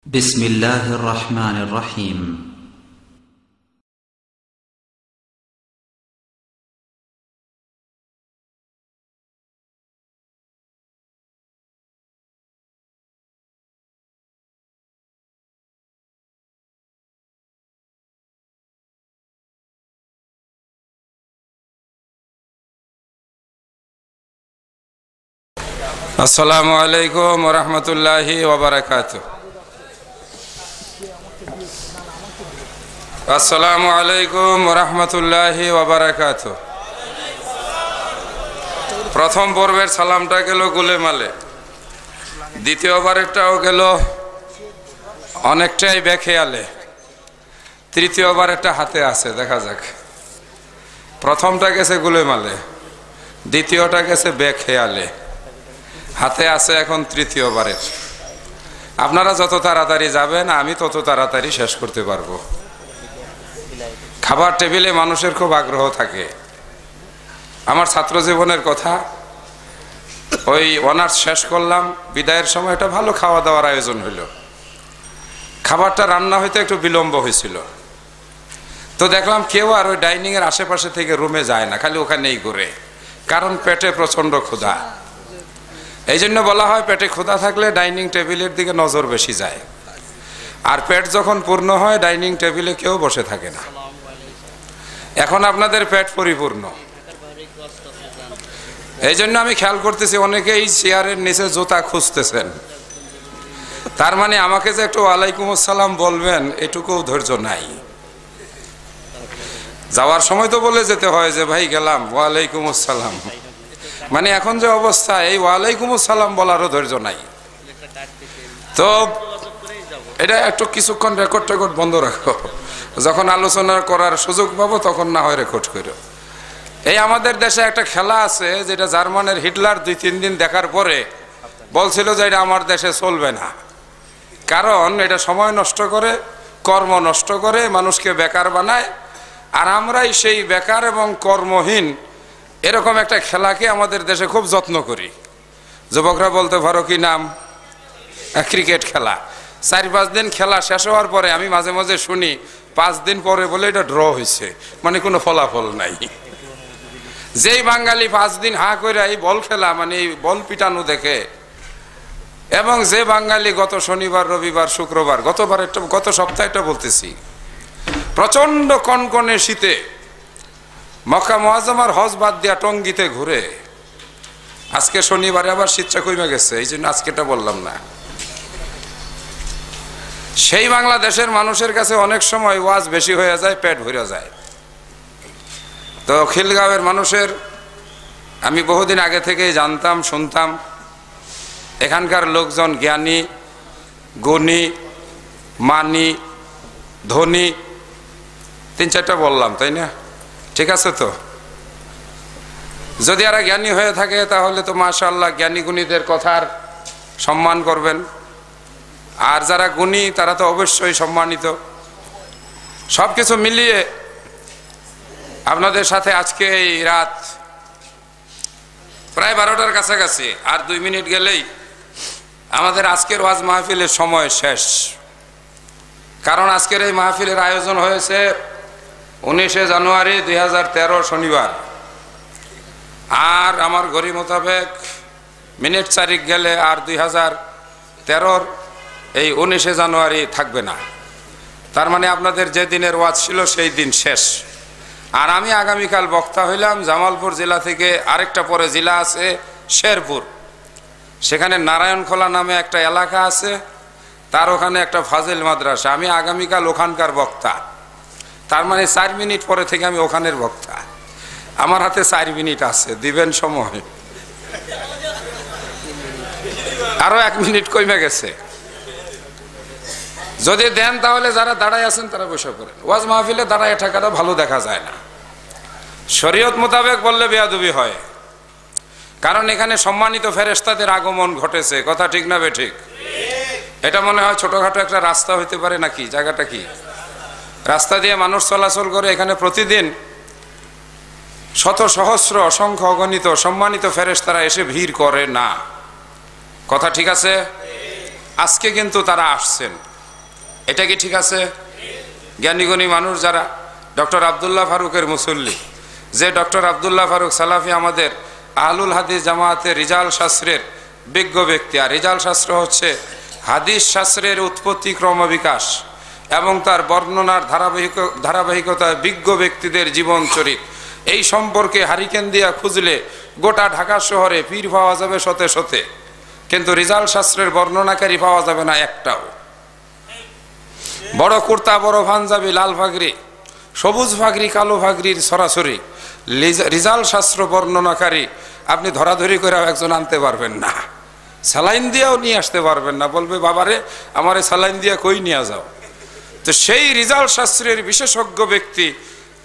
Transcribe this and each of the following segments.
بسم الله الرحمن الرحيم আসসালামু আলাইকুম ওয়া রাহমাতুল্লাহি ওয়া বারাকাতুহু। আসসালামু আলাইকুম ওয়া রাহমাতুল্লাহি ওয়া বারাকাতুহু। প্রথম পর্বের সালামটা গেল গোলেমালে, দ্বিতীয়বারেরটাও গেল অনেকটাই বেখেয়ালে, তৃতীয়বারেরটা হাতে আছে, দেখা যাক। প্রথমটা গেছে গোলেমালে, দ্বিতীয়টা গেছে বেখেয়ালে, হাতে আছে এখন তৃতীয়বারের। আপনারা যত তাড়াতাড়ি যাবেন আমি তত তাড়াতাড়ি শেষ করতে পারবো। খাবার টেবিলে মানুষের খুব আগ্রহ থাকে। আমার ছাত্র জীবনের কথা, ওই অনার্স শেষ করলাম, বিদায়ের সময় একটা ভালো খাওয়া দাওয়ার আয়োজন হইল। খাবারটা রান্না হইতে একটু বিলম্ব হয়েছিল, তো দেখলাম কেউ আর ওই ডাইনিংয়ের আশেপাশে থেকে রুমে যায় না, খালি ওখানেই ঘুরে, কারণ পেটে প্রচণ্ড ক্ষুধা। এই জন্য বলা হয় পেটে ক্ষুধা থাকলে ডাইনিং টেবিলের দিকে নজর বেশি যায়, আর পেট যখন পূর্ণ হয় ডাইনিং টেবিলে কেউ বসে থাকে না। এখন আপনাদের পেট পরিপূর্ণ, এই জন্য আমি খেয়াল করতেছি অনেকেই চেয়ারের নিচে জুতা খুঁজতেছেন। তার মানে আমাকে যে একটু ওয়ালাইকুম আসসালাম বলবেন এটুকু ধৈর্য নাই। যাওয়ার সময় তো বলে যেতে হয় যে ভাই গেলাম, ওয়ালাইকুম আসসালাম। মানে এখন যে অবস্থা, এই ওয়ালাইকুম আসসালাম বলারও ধৈর্য নাই। তো এটা একটু কিছুক্ষণ রেকর্ড বন্ধ রাখো, যখন আলোচনা করার সুযোগ পাবো তখন না হয় রেকর্ড করো। এই আমাদের দেশে একটা খেলা আছে যেটা জার্মানের হিটলার 2-3 দিন দেখার পরে বলছিল যে এটা আমার দেশে চলবে না, কারণ এটা সময় নষ্ট করে, কর্ম নষ্ট করে, মানুষকে বেকার বানায়। আর আমরাই সেই বেকার এবং কর্মহীন এরকম একটা খেলাকে আমাদের দেশে খুব যত্ন করি। যুবকরা বলতে পারো কি নাম? ক্রিকেট খেলা। 4-5 দিন খেলা শেষ হওয়ার পরে আমি মাঝে মাঝে শুনি 5 দিন পরে বলে এটা ড্র হয়েছে, মানে কোনো ফলাফল নাই। যেই বাঙালি 5 দিন হা করে এই বল খেলা, মানে এই বল পিটানো দেখে, এবং যে বাঙালি গত শনিবার, রবিবার, শুক্রবার, গত সপ্তাহটা বলতেছি, প্রচন্ড কনকনে শীতে মক্কা মুআজ্জামার হজ বাদ দিয়া টঙ্গিতে ঘুরে, আজকে শনিবারে আবার শীতটা কমে গেছে, এই জন্য আজকেটা বললাম না। সেই বাংলাদেশের মানুষের কাছে অনেক সময় ওয়াজ বেশি হয়ে যায়, পেট ভরে যায়। তো খিলগাঁওয়ের মানুষের আমি বহুদিন আগে থেকেই জানতাম, শুনতাম, এখানকার লোকজন জ্ঞানী, গুণী, মানি, ধনী, 3-4টা বললাম, তাই না? ঠিক আছে। তো যদি এরা জ্ঞানী হয়ে থাকে তাহলে তো মাশাআল্লাহ জ্ঞানী গুণীদের কথার সম্মান করবেন, আর যারা গুণী তারা তো অবশ্যই সম্মানিত। সব কিছু মিলিয়ে আপনাদের সাথে আজকে এই রাত প্রায় 12টার কাছাকাছি, আর 2 মিনিট গেলেই আমাদের আজকের ওয়াজ মাহফিলের সময় শেষ। কারণ আজকের এই মাহফিলের আয়োজন হয়েছে 19 জানুয়ারি 2013 শনিবার, আর আমার ঘড়ি মোতাবেক মিনিট 4 গেলে আর 2013 এই 19 জানুয়ারি থাকবে না। তার মানে আপনাদের যে দিনের ওয়াজ ছিল সেই দিন শেষ। আর আমি আগামীকাল বক্তা হইলাম জামালপুর জেলা থেকে, আরেকটা পরে জেলা আছে শেরপুর, সেখানে নারায়ণখোলা নামে একটা এলাকা আছে, তার ওখানে একটা ফাজিল মাদ্রাসা। আমি আগামীকাল ওখানকার বক্তা। তার মানে 4 মিনিট পরে থেকে আমি ওখানের বক্তা। আমার হাতে 4 মিনিট আছে, দিবেন সময়? আরো 1 মিনিট কমে গেছে, যদি দেন তাহলে যারা দাঁড়ায় আছেন তারা বসে পড়েন। ওয়াজ মাহফিলে দাঁড়ায় থাকাটা ভালো দেখা যায় না, শরীয়ত মোতাবেক বললে বেয়াদবি হয়, কারণ এখানে সম্মানিত ফেরেশতাদের আগমন ঘটেছে। কথা ঠিক না বেঠিক? এটা মনে হয় ছোটখাটো একটা রাস্তা হইতে পারে নাকি? জায়গাটা কি? রাস্তা দিয়ে মানুষ চলাচল করে, এখানে প্রতিদিন শত সহস্র, অসংখ্য, অগণিত সম্মানিত ফেরেশতারা এসে ভিড় করে না। কথা ঠিক আছে? আজকে কিন্তু তারা আসছেন, এটা কি ঠিক আছে? জ্ঞানীগুণী মানুষ যারা, ডক্টর আবদুল্লাহ ফারুকের মুসল্লি, যে ডক্টর আবদুল্লাহ ফারুক সালাফি আমাদের আহলুল হাদিস জামায়াতের রিজাল শাস্ত্রের বিজ্ঞ ব্যক্তি। আর রিজাল শাস্ত্র হচ্ছে হাদিস শাস্ত্রের উৎপত্তি ক্রমবিকাশ এবং তার বর্ণনার ধারাবাহিকতায় বিজ্ঞ ব্যক্তিদের জীবন চরিত। এই সম্পর্কে হারিকেন দিয়া খুঁজলে গোটা ঢাকা শহরে পীর পাওয়া যাবে শতে শতে, কিন্তু রিজাল শাস্ত্রের বর্ণনাকারী পাওয়া যাবে না একটাও। বড় কুর্তা, বড় পাঞ্জাবি, লাল ফাগরি, সবুজ ফাগরি, কালো ফাগরির সরাসরি রিজাল শাস্ত্র বর্ণনাকারী আপনি ধরাধরি করে একজন আনতে পারবেন না, স্যালাইন দিয়েও নিয়ে আসতে পারবেন না। বলবে বাবারে আমারে স্যালাইন দিয়ে কই নিয়ে যাও। তো সেই রিজাল শাস্ত্রের বিশেষজ্ঞ ব্যক্তি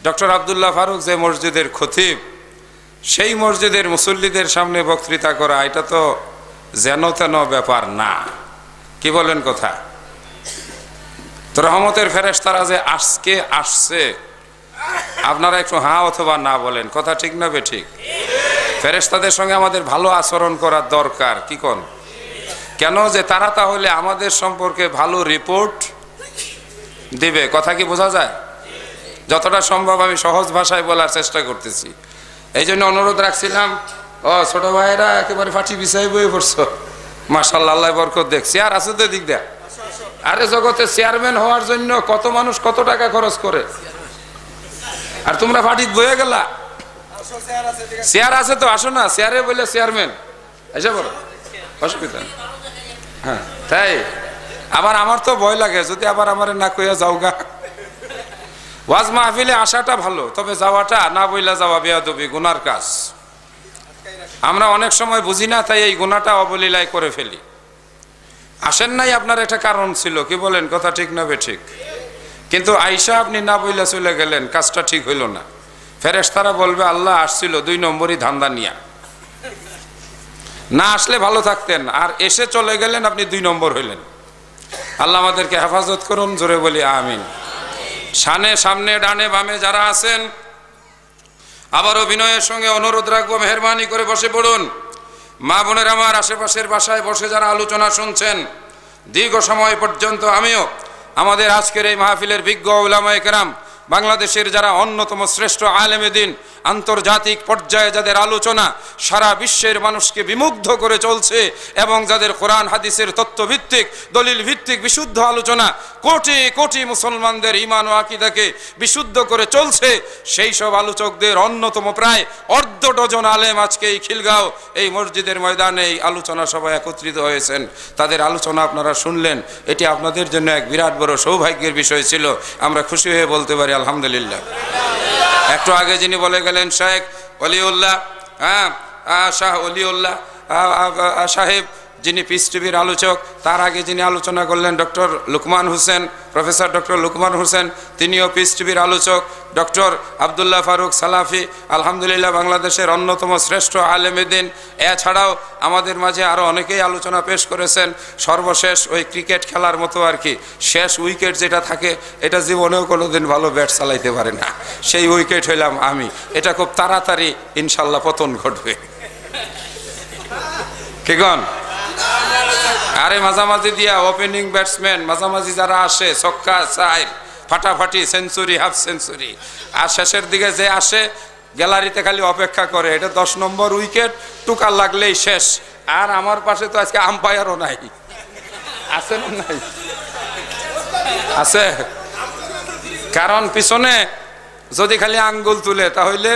ডক্টর আবদুল্লাহ ফারুক যে মসজিদের খতিব, সেই মসজিদের মুসল্লিদের সামনে বক্তৃতা করা এটা তো যেন তেন ব্যাপার না। কি বলেন কথা? তো রহমতের ফেরেশতারা যে আজকে আসছে, আপনারা একটু হ্যাঁ অথবা না বলেন, কথা ঠিক না বে ঠিক? ফেরেশতাদের সঙ্গে আমাদের ভালো আচরণ করার দরকার, কি কোন? কেন? যে তারা তাহলে আমাদের সম্পর্কে ভালো রিপোর্ট দিবে। কথা কি বোঝা যায়? যতটা সম্ভব আমি সহজ ভাষায় বলার চেষ্টা করতেছি। এই জন্য অনুরোধ রাখছিলাম, ও ছোট ভাইয়েরা একেবারে ফাটি বিছাই বয়ে পড়ছো, মাশাআল্লাহ, আল্লাহ বরকত দেখ। চেয়ার আছে তো দিক দেখ। আরে জগতে চেয়ারম্যান হওয়ার জন্য কত মানুষ কত টাকা খরচ করে, আর তোমরা ফাটিত বয়ে গেলা। চেয়ার আছে তো, আসো না, চেয়ারে বললে চেয়ারম্যান এসে বলো, অসুবিধা। হ্যাঁ তাই আবার আমার তো ভয় লাগে যদি আবার আমার না কইয়া যাওগা। ওয়াজ মাহফিলে আসাটা ভালো, তবে যাওয়াটা না বইলা যাওয়া বেয়াদবি, গুনার কাজ। আমরা অনেক সময় বুঝি না, তাই এই গুনাহটা অবলীলায় করে ফেলি। আসেন নাই, আপনার একটা কারণ ছিল, কি বলেন? কথা ঠিক না বে ঠিক? কিন্তু আইসা আপনি না বইলা চলে গেলেন, কাজটা ঠিক হইল না। ফেরেশতারা বলবে আল্লাহ আসছিল 2 নম্বরই ধান্দা নিয়া, না আসলে ভালো থাকতেন, আর এসে চলে গেলেন আপনি 2 নম্বর হইলেন। আল্লাহ আমাদেরকে হেফাজত করুন, জোরে বলি আমিন। সামনে সামনে ডানে বামে যারা আছেন, আবারও বিনয়ের সঙ্গে অনুরোধ রাখবো, মেহরবানি করে বসে পড়ুন। মা বোনের আমার, আশেপাশের বাসায় বসে যারা আলোচনা শুনছেন, দীর্ঘ সময় পর্যন্ত আমিও আমাদের আজকের এই মাহফিলের বিজ্ঞ উলামায়ে কেরাম, বাংলাদেশের যারা অন্যতম শ্রেষ্ঠ আলেমে দ্বীন, আন্তর্জাতিক পর্যায়ে যাদের আলোচনা সারা বিশ্বের মানুষকে বিমুগ্ধ করে চলছে, এবং যাদের কোরআন হাদিসের তত্ত্বভিত্তিক দলিল ভিত্তিক বিশুদ্ধ আলোচনা কোটি কোটি মুসলমানদের ঈমান ও আকীদাকে বিশুদ্ধ করে চলছে, সেই সব আলোচকদের অন্যতম প্রায় 1/2 ডজন আলেম আজকে এই খিলগাঁও এই মসজিদের ময়দানে এই আলোচনা সভায় একত্রিত হয়েছেন। তাদের আলোচনা আপনারা শুনলেন, এটি আপনাদের জন্য এক বিরাট বড় সৌভাগ্যের বিষয় ছিল। আমরা খুশি হয়ে বলতে পারি আলহামদুলিল্লাহ। একটু আগে যিনি বলে গেলেন শেখ অলিউল্লাহ, শাহ অলিউল্লাহ সাহেব, যিনি পিস টিভির আলোচক, তার আগে যিনি আলোচনা করলেন doctor Luqman Hossain, professor doctor Luqman Hossain, তিনিও পিস টিভির আলোচক। ডক্টর আবদুল্লাহ ফারুক সালাফি, আলহামদুলিল্লাহ বাংলাদেশের অন্যতম শ্রেষ্ঠ আলেমে দ্বীন। এছাড়াও আমাদের মাঝে আরও অনেকেই আলোচনা পেশ করেছেন। সর্বশেষ ওই ক্রিকেট খেলার মতো আর কি, শেষ উইকেট যেটা থাকে, এটা জীবনেও কোনোদিন ভালো ব্যাট চালাইতে পারে না, সেই উইকেট হইলাম আমি। এটা খুব তাড়াতাড়ি ইনশাল্লাহ পতন ঘটবে, কি গণ? আরে মাঝামাঝি দিয়া ওপেনিং ব্যাটসম্যান মাঝামাঝি যারা আসে, ছক্কা চার, ফাটাফাটি সেঞ্চুরি, হাফ সেঞ্চুরি, আর শেষের দিকে যে আসে গ্যালারিতে খালি অপেক্ষা করে, এটা 10 নম্বর উইকেট, টুকা লাগলেই শেষ। আর আমার পাশে তো আজকে আম্পায়ারও নাই, আছে না? নাই, আছে। কারণ পিছনে যদি খালি আঙ্গুল তুলে তাহলে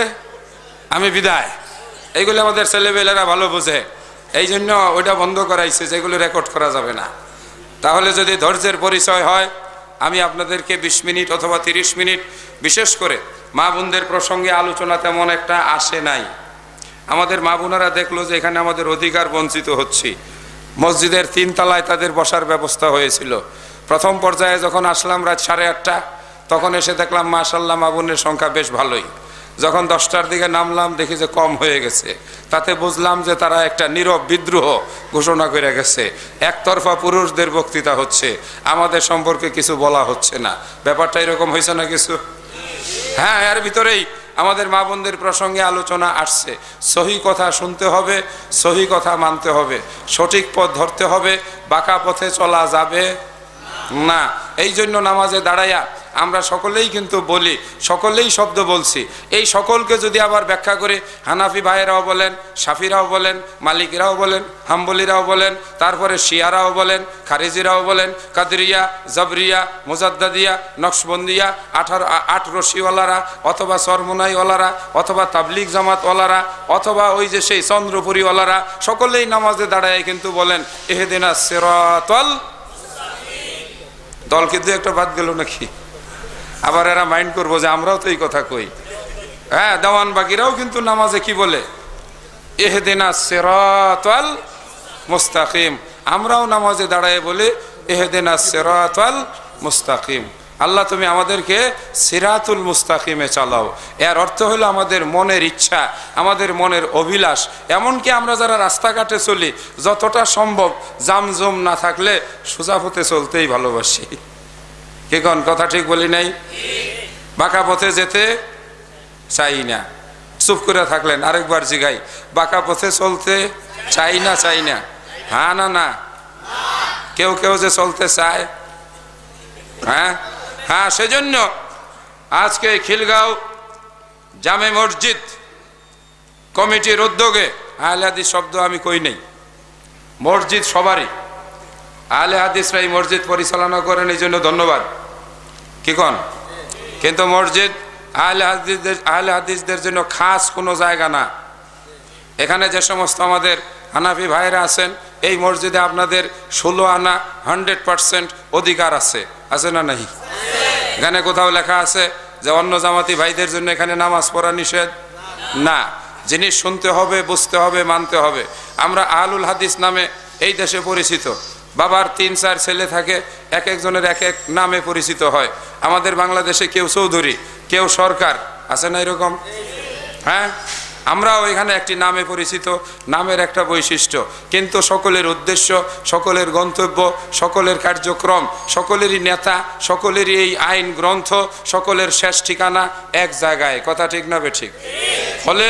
আমি বিদায়। এইগুলো আমাদের ছেলেবেলেরা ভালো বোঝে, এই জন্য ওইটা বন্ধ করাইছে, যেগুলো রেকর্ড করা যাবে না। তাহলে যদি ধৈর্যের পরিচয় হয়, আমি আপনাদেরকে 20 মিনিট অথবা 30 মিনিট, বিশেষ করে মা বোনদের প্রসঙ্গে আলোচনা তেমন একটা আসে নাই। আমাদের মা বোনেরা দেখলো যে এখানে আমাদের অধিকার বঞ্চিত হচ্ছি। মসজিদের 3 তলায় তাদের বসার ব্যবস্থা হয়েছিল। প্রথম পর্যায়ে যখন আসলাম রাত 8:30, তখন এসে দেখলাম মাশাআল্লাহ মা বোনের সংখ্যা বেশ ভালোই। যখন 10টার দিকে নামলাম দেখি যে কম হয়ে গেছে। তাতে বুঝলাম যে তারা একটা নীরব বিদ্রোহ ঘোষণা করে গেছে, একতরফা পুরুষদের বক্তৃতা হচ্ছে, আমাদের সম্পর্কে কিছু বলা হচ্ছে না। ব্যাপারটা এরকম হয়েছে না কিছু? হ্যাঁ, এর ভিতরেই আমাদের মা বোনদের প্রসঙ্গে আলোচনা আসছে, সহি কথা শুনতে হবে, সহি কথা মানতে হবে, সঠিক পথ ধরতে হবে, বাঁকা পথে চলা যাবে না। এই জন্য নামাজে দাঁড়াইয়া আমরা সকলেই কিন্তু বলি, সকলেই শব্দ বলছি। এই সকলকে যদি আবার ব্যাখ্যা করে হানাফি ভাইয়েরাও বলেন, শাফিরাও বলেন, মালিকিরাও বলেন, হাম্বলিরাও বলেন, তারপরে শিয়ারাও বলেন, খারিজিরাও বলেন, কাদরিয়া, জবরিয়া, মুজাদ্দাদিয়া, নকশবন্দিয়া, 8 রশিওয়ালারা, অথবা সরমুনাইওয়ালারা, অথবা তাবলিগ জামাতওয়ালারা, অথবা ওই যে সেই চন্দ্রপুরীওয়ালারা, সকলেই নামাজে দাঁড়ায় কিন্তু বলেন ইহদিনাস সিরাতাল। দল কিন্তু একটা বাদ গেল নাকি? আবার এরা মাইন্ড করবো যে আমরাও তো এই কথা কই। হ্যাঁ, দেওয়ান বাকিরাও কিন্তু নামাজে কি বলে? ইহদিনাস সিরাতাল মুস্তাকিম। আমরাও নামাজে দাঁড়ায় বলে ইহদিনাস সিরাতাল মুস্তাকিম। আল্লাহ তুমি আমাদেরকে সিরাতুল মুস্তাকিমে চালাও। এর অর্থ হলো আমাদের মনের ইচ্ছা, আমাদের মনের অভিলাষ। এমনকি আমরা যারা রাস্তাঘাটে চলি, যতটা সম্ভব জামজম না থাকলে সোজা পথে চলতেই ভালোবাসি। কি কোন কথা ঠিক বলি নাই? বাঁকা পথে যেতে চাই না। চুপ করে থাকলেন, আরেকবার জিগাই, বাঁকা পথে চলতে চাই না? চাই না? হ্যাঁ না না? কেউ কেউ যে চলতে চায়। হ্যাঁ হ্যাঁ, সেজন্য আজকে খিলগাঁও জামে মসজিদ কমিটির উদ্যোগে, আহলে হাদিস শব্দ আমি কই নেই, মসজিদ সবারই, আহলে হাদিসরা এই মসজিদ পরিচালনা করেন, এই জন্য ধন্যবাদ। কি কন? কিন্তু মসজিদ আহলে হাদিসদের জন্য খাস কোনো জায়গা না। এখানে যে সমস্ত আমাদের হানাফি ভাইরা আছেন, এই মসজিদে আপনাদের 16 আনা 100% অধিকার আছে। আছে না নাই? এখানে কোথাও লেখা আছে যে অন্য জামাতি ভাইদের জন্য এখানে নামাজ পড়া নিষেধ? না। জিনিস শুনতে হবে, বুঝতে হবে, মানতে হবে। আমরা আহলুল হাদিস নামে এই দেশে পরিচিত। বাবার 3-4 ছেলে থাকে, এক একজনের এক এক নামে পরিচিত হয়। আমাদের বাংলাদেশে কেউ চৌধুরী, কেউ সরকার, আছে না এরকম? হ্যাঁ, আমরাও এখানে একটি নামে পরিচিত, নামের একটা বৈশিষ্ট্য, কিন্তু সকলের উদ্দেশ্য, সকলের গন্তব্য, সকলের কার্যক্রম, সকলেরই নেতা, সকলেরই এই আইন গ্রন্থ, সকলের শেষ ঠিকানা এক জায়গায়। কথা ঠিক না বেঠিক? ফলে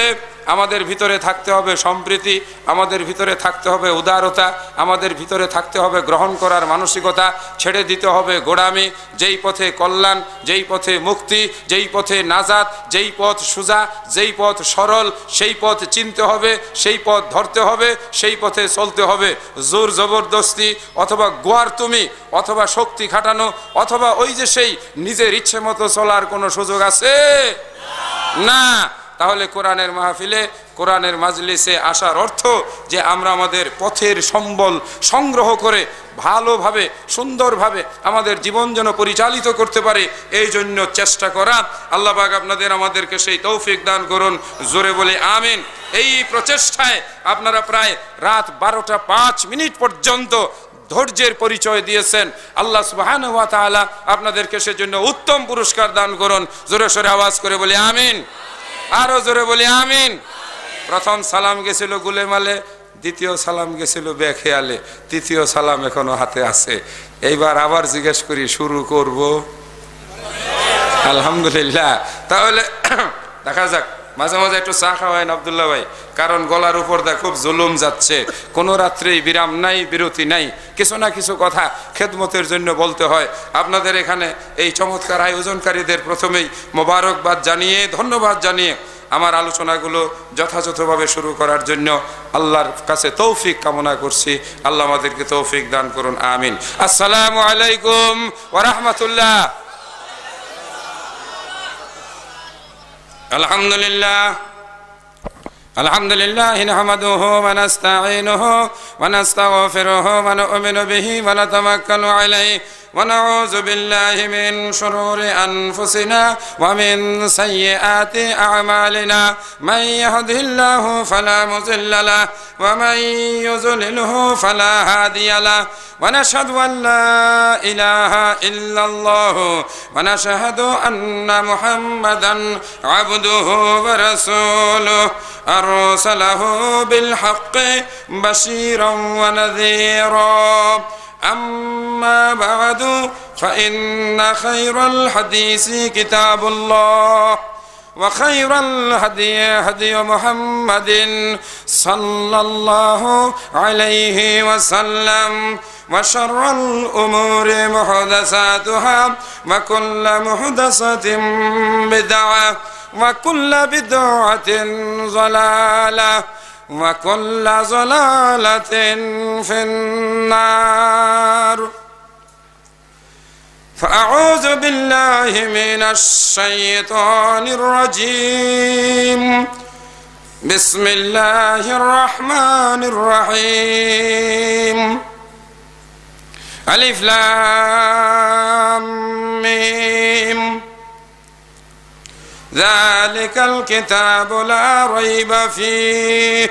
আমাদের ভিতরে থাকতে হবে সম্প্রীতি, আমাদের ভিতরে থাকতে হবে উদারতা, আমাদের ভিতরে থাকতে হবে গ্রহণ করার মানসিকতা, ছেড়ে দিতে হবে গোড়ামি। যেই পথে কল্যাণ, যেই পথে মুক্তি, যেই পথে নাজাত, যেই পথ সোজা, যেই পথ সরল, সেই পথ চিনতে হবে, সেই পথ ধরতে হবে, সেই পথে চলতে হবে। জোর জবরদস্তি অথবা গোয়ার তুমি, অথবা শক্তি খাটানো, অথবা ওই যে সেই নিজের ইচ্ছে মতো চলার কোনো সুযোগ আছে না। তাহলে কোরআনের মাহফিলে, কোরআনের মাজলিসে আসার অর্থ যে আমরা আমাদের পথের সম্বল সংগ্রহ করে ভালোভাবে, সুন্দরভাবে আমাদের জীবন যেন পরিচালিত করতে পারে, এই জন্য চেষ্টা করা। আল্লাহ পাক আপনাদের আমাদেরকে সেই তৌফিক দান করুন। জোরে বলে আমিন। এই প্রচেষ্টায় আপনারা প্রায় রাত 12টা 5 মিনিট পর্যন্ত ধৈর্যের পরিচয় দিয়েছেন। আল্লাহ সুবহানাহু ওয়া তাআলা আপনাদেরকে সেজন্য উত্তম পুরস্কার দান করুন। জোরে সোরে আওয়াজ করে বলি আমিন। আরো জোরে বলি আমিন। প্রথম সালাম গেছিল গুলেমালে, দ্বিতীয় সালাম গেছিল বেখেয়ালে, তৃতীয় সালাম এখনো হাতে আছে। এইবার আবার জিজ্ঞেস করি, শুরু করব? আলহামদুলিল্লাহ। তাহলে দেখা যাক, মাঝে মাঝে একটু চা খাওয়াইন আব্দুল্লাহ ভাই, কারণ গলার উপর দা খুব জুলুম যাচ্ছে। কোনো রাত্রেই বিরাম নাই, বিরতি নাই, কিছু না কিছু কথা খেদমতের জন্য বলতে হয়। আপনাদের এখানে এই চমৎকার আয়োজনকারীদের প্রথমেই মোবারকবাদ জানিয়ে, ধন্যবাদ জানিয়ে আমার আলোচনাগুলো যথাযথভাবে শুরু করার জন্য আল্লাহর কাছে তৌফিক কামনা করছি। আল্লাহ আমাদেরকে তৌফিক দান করুন, আমিন। আসসালামু আলাইকুম ওয়া রাহমাতুল্লাহ। আলহামদুলিল্লাহ আলহামদুলিল্লাহ নাহমাদুহু ওয়া নাস্তাঈনুহু ওয়া নাস্তাগফিরুহু ওয়া নু'মিনু বিহি ওয়া নাতাওয়াক্কালু আলাইহি ওয়া নাউযু বিল্লাহি মিন শুরুরি আনফুসিনা ওয়া মিন সাইয়্যাতি আ'মালিনা মান ইয়াহদিহিল্লাহু ফালা মুযিল্লা লাহু ওয়া মান ইউযলিলহু ফালা হাদিয়া লাহু ওয়া নাশহাদু আন লা ইলাহা ইল্লাল্লাহু ওয়া নাশহাদু আন্না মুহাম্মাদান আবদুহু ওয়া রাসূলুহু أرسله بالحق بشيرا ونذيرا أما بعد فإن خير الحديث كتاب الله وخير الهدي هدي محمد صلى الله عليه وسلم وشر الأمور محدثاتها وكل محدثة بدعة وكل بدعة ضلالة وكل ضلالة في النار فأعوذ بالله من الشيطان الرجيم بسم الله الرحمن الرحيم ألف لام ميم ذلك الكتاب لا ريب فيه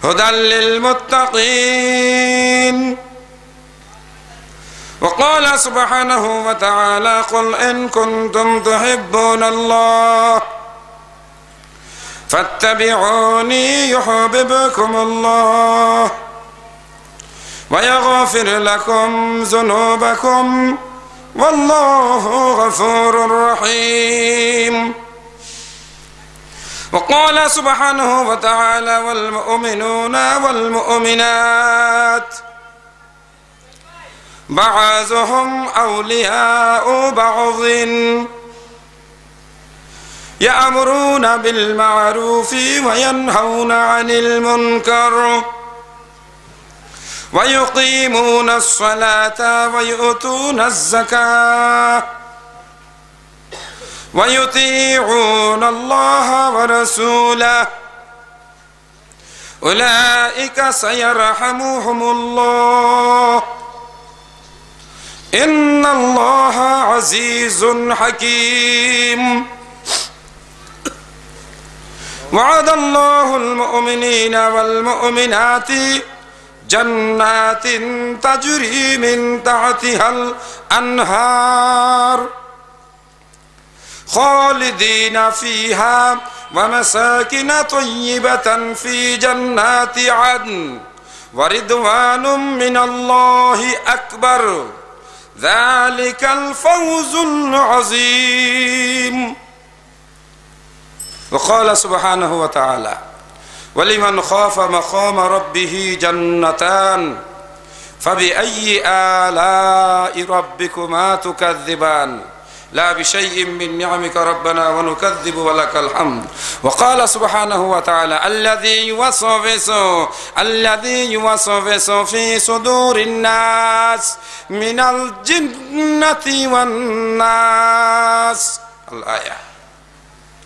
هدى للمتقين وقال سبحانه وتعالى قل إن كنتم تحبون الله فاتبعوني يحببكم الله ويغفر لكم ذنوبكم والله غفور رحيم وقال سبحانه وتعالى والمؤمنون والمؤمنات بعضهم أولياء بعض يأمرون بالمعروف وينهون عن المنكر ويقيمون الصلاة ويؤتون الزكاة ويطيعون الله ورسوله أولئك سيرحمهم الله إن الله عزيز حكيم وعد الله المؤمنين والمؤمنات جنات تجري من تحتها الأنهار خالدين فيها ومساكن طيبة في جنات عدن ورضوان من الله أكبر ذلك الفوز العظيم وقال سبحانه وتعالى ولمن خاف مقام ربه جنتان فبأي آلاء ربكما تكذبان لا بشيء من نعمك ربنا ونكذب ولك الحمد وقال سبحانه وتعالى الذي يوسوس في صدور الناس من الجنة والناس الآية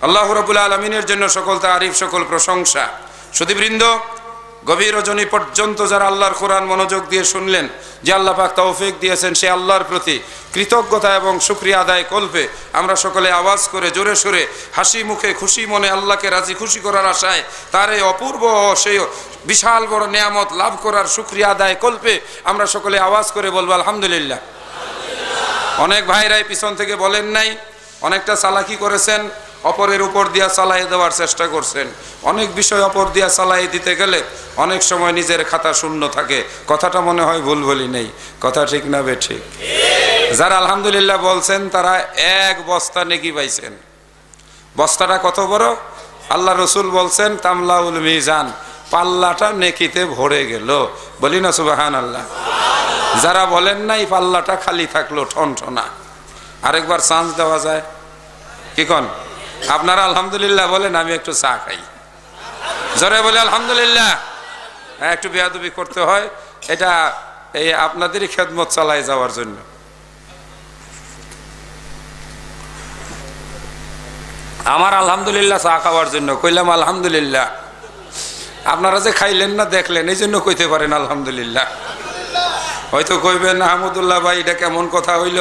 আল্লাহ রাব্বুল আলামিনের জন্য সকল তারিফ সকল প্রশংসা সুধীবৃন্দ গভীর রজনী পর্যন্ত যারা আল্লাহর কোরআন মনোযোগ দিয়ে শুনলেন যে আল্লাহ পাক তৌফিক দিয়েছেন সে আল্লাহর প্রতি কৃতজ্ঞতা এবং শুকরিয়া আদায় কল্পে আমরা সকলে আওয়াজ করে জোরে সোরে হাসি মুখে খুশি মনে আল্লাহকে রাজি খুশি করার আশায় তার এই অপূর্ব সেই বিশাল বড় নিয়ামত লাভ করার শুকরিয়া আদায় কল্পে আমরা সকলে আওয়াজ করে বলবো আলহামদুলিল্লাহ। অনেক ভাইরাই পিছন থেকে বলেন নাই, অনেকটা চালাকি করেছেন, অপরের উপর দিয়া চালাই দেওয়ার চেষ্টা করছেন। অনেক বিষয় অপর দিয়া চালাই দিতে গেলে অনেক সময় নিজের খাতা শূন্য থাকে। কথাটা মনে হয় ভুল বলি নেই, কথা ঠিক না বে ঠিক? যারা আলহামদুলিল্লাহ বলছেন তারা এক বস্তা নেকি পাইছেন। বস্তাটা কত বড়? আল্লাহ রসুল বলছেন তামলাউল মিজান, পাল্লাটা নেকিতে ভরে গেল। বলি না সুবহানাল্লাহ। যারা বলেন নাই পাল্লাটা খালি থাকলো ঠনঠনা। আরেকবার চান্স দেওয়া যায় কি কোন? আপনারা আলহামদুলিল্লাহ বলেন, আমি একটু চা খাই। জোরে বলে আলহামদুলিল্লাহ। হ্যাঁ, একটু বেয়াদবি করতে হয়, এটা এই আপনাদেরই খেদমত চালায় যাওয়ার জন্য। আমার আলহামদুলিল্লাহ চা খাওয়ার জন্য কইলাম আলহামদুলিল্লাহ। আপনারা যে খাইলেন না দেখলেন, এই জন্য কইতে পারেন আলহামদুলিল্লাহ। হয়তো কইবেন আহমদুল্লাহ ভাই এটা কেমন কথা হইল।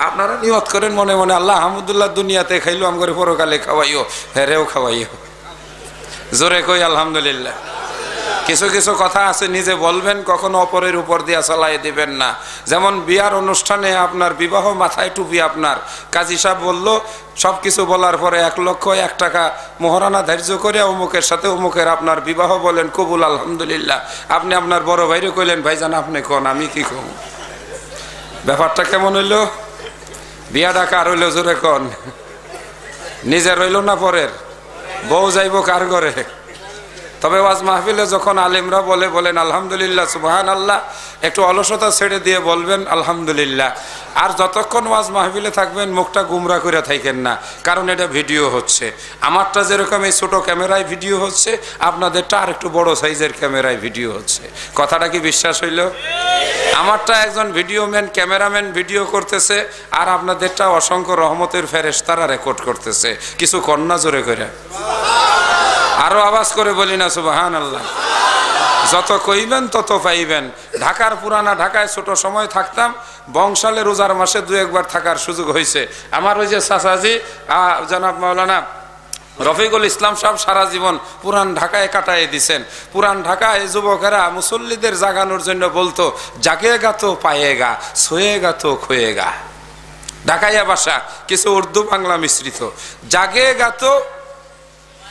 আপনারা নিয়ত করেন মনে মনে, আল্লাহ আহমদুল্লাহ দুনিয়াতে খাইলো, আমার পরকালে খাওয়াইও, হেরেও খাওয়াইও। জোরে কই আলহামদুলিল্লাহ। কিছু কিছু কথা আছে নিজে বলবেন, কখনো অপরের উপর দিয়া চালাই দিবেন না। যেমন বিয়ার অনুষ্ঠানে আপনার বিবাহ, মাথায় টুপি আপনার, কাজী সাহেব বলল সব কিছু বলার পরে 1,01,000 টাকা মোহরানা ধার্য করে অমুকের সাথে অমুকের আপনার বিবাহ বলেন কবুল আলহামদুলিল্লাহ। আপনি আপনার বড় ভাইরে কইলেন ভাইজান আপনি কোন, আমি কি কম? ব্যাপারটা কেমন হইল? বিয়া ডাকা আর হইল জোরে কোন? নিজের রইল না পরের, বউ যাইব কার ঘরে? তবে ওয়াজ মাহফিলে যখন আলেমরা বলেন আলহামদুলিল্লাহ সুবহানাল্লাহ, একটু অলসতা ছেড়ে দিয়ে বলবেন আলহামদুলিল্লাহ। আর যতক্ষণ ওয়াজ মাহফিলে থাকবেন মুখটা গুমরা করে থাকেন না, কারণ এটা ভিডিও হচ্ছে। আমারটা যেরকম এই ছোট ক্যামেরায় ভিডিও হচ্ছে, আপনাদেরটা আর একটু বড় সাইজের ক্যামেরায় ভিডিও হচ্ছে। কথাটা কি বিশ্বাস হইল? আমারটা একজন ভিডিওম্যান ক্যামেরাম্যান ভিডিও করতেছে, আর আপনাদেরটা অসংখ্য রহমতের ফেরেশতারা রেকর্ড করতেছে। কিছু কন্যা জোরে করে আরো আওয়াজ করে বলি না সুবহানাল্লাহ। যত কইবেন তত পাইবেন। ঢাকার পুরানা ঢাকায় ছোট সময় থাকতাম, বংশালে রোজার মাসে 2-1 থাকার সুযোগ হয়েছে। আমার ওই যে চাচাজি জনাব মাওলানা রফিকুল ইসলাম সাহেব সারা জীবন পুরান ঢাকায় কাটায় দিছেন। পুরান ঢাকায় যুবকেরা মুসল্লিদের জাগানোর জন্য বলতো, জাগেগা তো পায়েগা, সোয়েগা তো খোয়েগা। ঢাকাইয়া ভাষা, কিছু উর্দু বাংলা মিশ্রিত। জাগেগা তো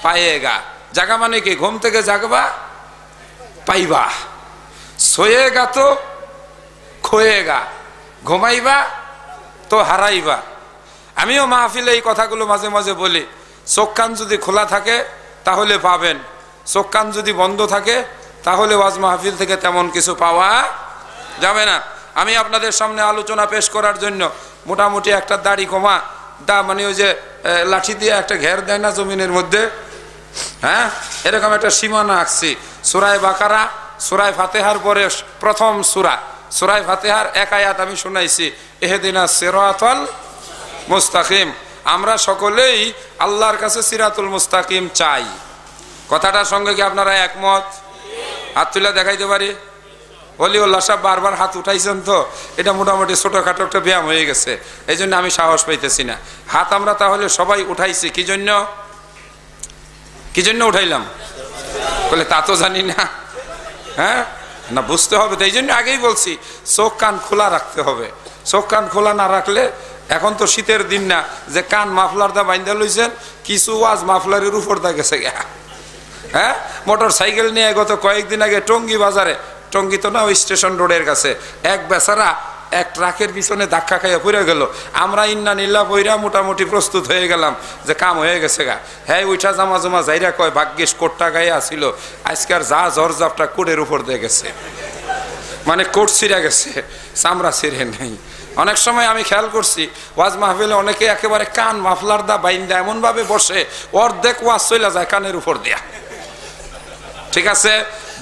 পায়েগা, জাগা মানে কি? ঘুম থেকে জাগবা, পাইবা। সোয়েগা তো খোয়েগা, ঘুমাইবা তো হারাইবা। আমিও মাহফিলে এই কথাগুলো মাঝে মাঝে বলি। চোখ কান যদি খোলা থাকে তাহলে পাবেন, চোখ কান যদি বন্ধ থাকে তাহলে ওয়াজ মাহফিল থেকে তেমন কিছু পাওয়া যাবে না। আমি আপনাদের সামনে আলোচনা পেশ করার জন্য মোটামুটি একটা দাড়ি কমা মানে ওই যে লাঠি দিয়ে একটা ঘের দেয় না জমিনের মধ্যে, হ্যাঁ, এরকম একটা সীমানা আঁকছি। সূরা বাকারা, সূরা ফাতিহার পরে প্রথম সূরা, সূরা ফাতিহার 1 আয়াত আমি শুনাইছি, ইহদিনাস সিরাতাল মুস্তাকিম। আমরা সকলেই আল্লাহর কাছে সিরাতুল মুস্তাকিম চাই। কথাটার সঙ্গে কি আপনারা একমত? হাত তুলে দেখাইতে পারি? ওলিউল্লাহ সাহেব বারবার হাত উঠাইছেন, তো এটা মোটামুটি ছোটখাটো একটা ব্যায়াম হয়ে গেছে, এই জন্য আমি সাহস পাইতেছি না। হাত আমরা তাহলে সবাই উঠাইছি, কি জন্য? কি জন্য উঠাইলাম বলে তা তো জানি না, হ্যাঁ না, বুঝতে হবে তো। এই জন্য আগেই বলছি চোখ কান খোলা রাখতে হবে। চোখ কান খোলা না রাখলে, এখন তো শীতের দিন না যে কান মাফলার দা বাইন্দা লইছেন, কিছু ওয়াজ মাফলারের উপর দা গেছে গা। হ্যাঁ, মোটর সাইকেল নিয়ে গত কয়েকদিন আগে টঙ্গী বাজারে, টঙ্গী তো না ওই স্টেশন রোডের কাছে, এক বেচারা এক ট্রাকের পিছনে ধাক্কা খাইয়া পড়ে গেল। আমরা ইন্না নিল্লা পইরা মোটামুটি প্রস্তুত হয়ে গেলাম যে কাম হয়ে গেছে গা। হ্যাঁ, উঠা জামা জমা যাইরা কয় ভাগ্যিস কোটটা গায়ে আসিল, আজকার যা জরজাপটা কোটের উপর দিয়ে গেছে, মানে কোট ছিঁড়া গেছে, চামড়া ছিঁড়ে নেই। অনেক সময় আমি খেয়াল করছি ওয়াজ মাহফিলে অনেকে একেবারে কান মাফলার দা বাইন্দা এমন ভাবে বসে, অর্ধেক ওয়াজ চলে যায় কানের উপর দিয়া। ঠিক আছে,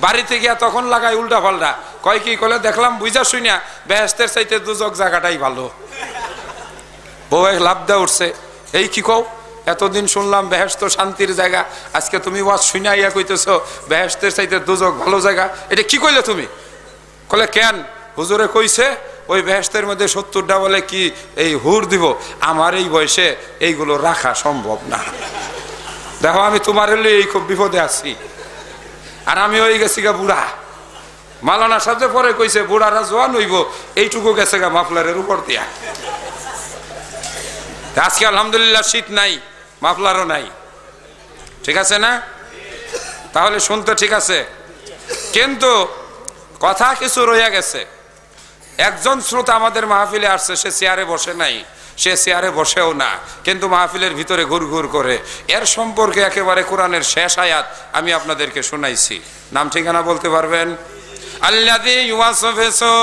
বাড়িতে গিয়া তখন লাগাই উল্টা পাল্টা, কয় কি কলে দেখলাম বুঝা শুনিয়া বেহেশতের চাইতে দুজক জায়গাটাই ভালো। বউ লাভ দেওয়া উঠছে, এই কি কও, এতদিন শুনলাম বেহেশত শান্তির জায়গা, আজকে তুমি ওয়াজ শুনিয়া ইয়া কইতেছ বেহেশতের চাইতে দুজক ভালো জায়গা, এটা কি কইলে তুমি? কলে কেন, হুজুরে কইছে ওই বেহেশতের মধ্যে 70টা বলে কি এই হুর দিব, আমার এই বয়সে এইগুলো রাখা সম্ভব না। দেখো আমি তোমার এই খুব বিপদে আছি, আর আমি হয়ে গেছি গা বুড়া। মালানা সাথে পরে কইছে বুড়ারা জোয়ান হইব, এইটুকু গেছে গা মাফলারের উপর দিয়া। আজকে আলহামদুলিল্লাহ শীত নাই, মাফলারও নাই, ঠিক আছে না? তাহলে শুনতে ঠিক আছে, কিন্তু কথা কিছু রইয়া গেছে। একজন শ্রোতা আমাদের মাহফিলে আসছে, সে চেয়ারে বসে নাই, সে চেয়ারে বসেও না, কিন্তু মাহফিলের ভিতরে ঘুরঘুর করে। এর সম্পর্কে একেবারে কোরআনের শেষ আয়াত আমি আপনাদেরকে শোনাইছি। নাম ঠিকানা বলতে পারবেন? আল্লাযী ইউওয়াসফিসু,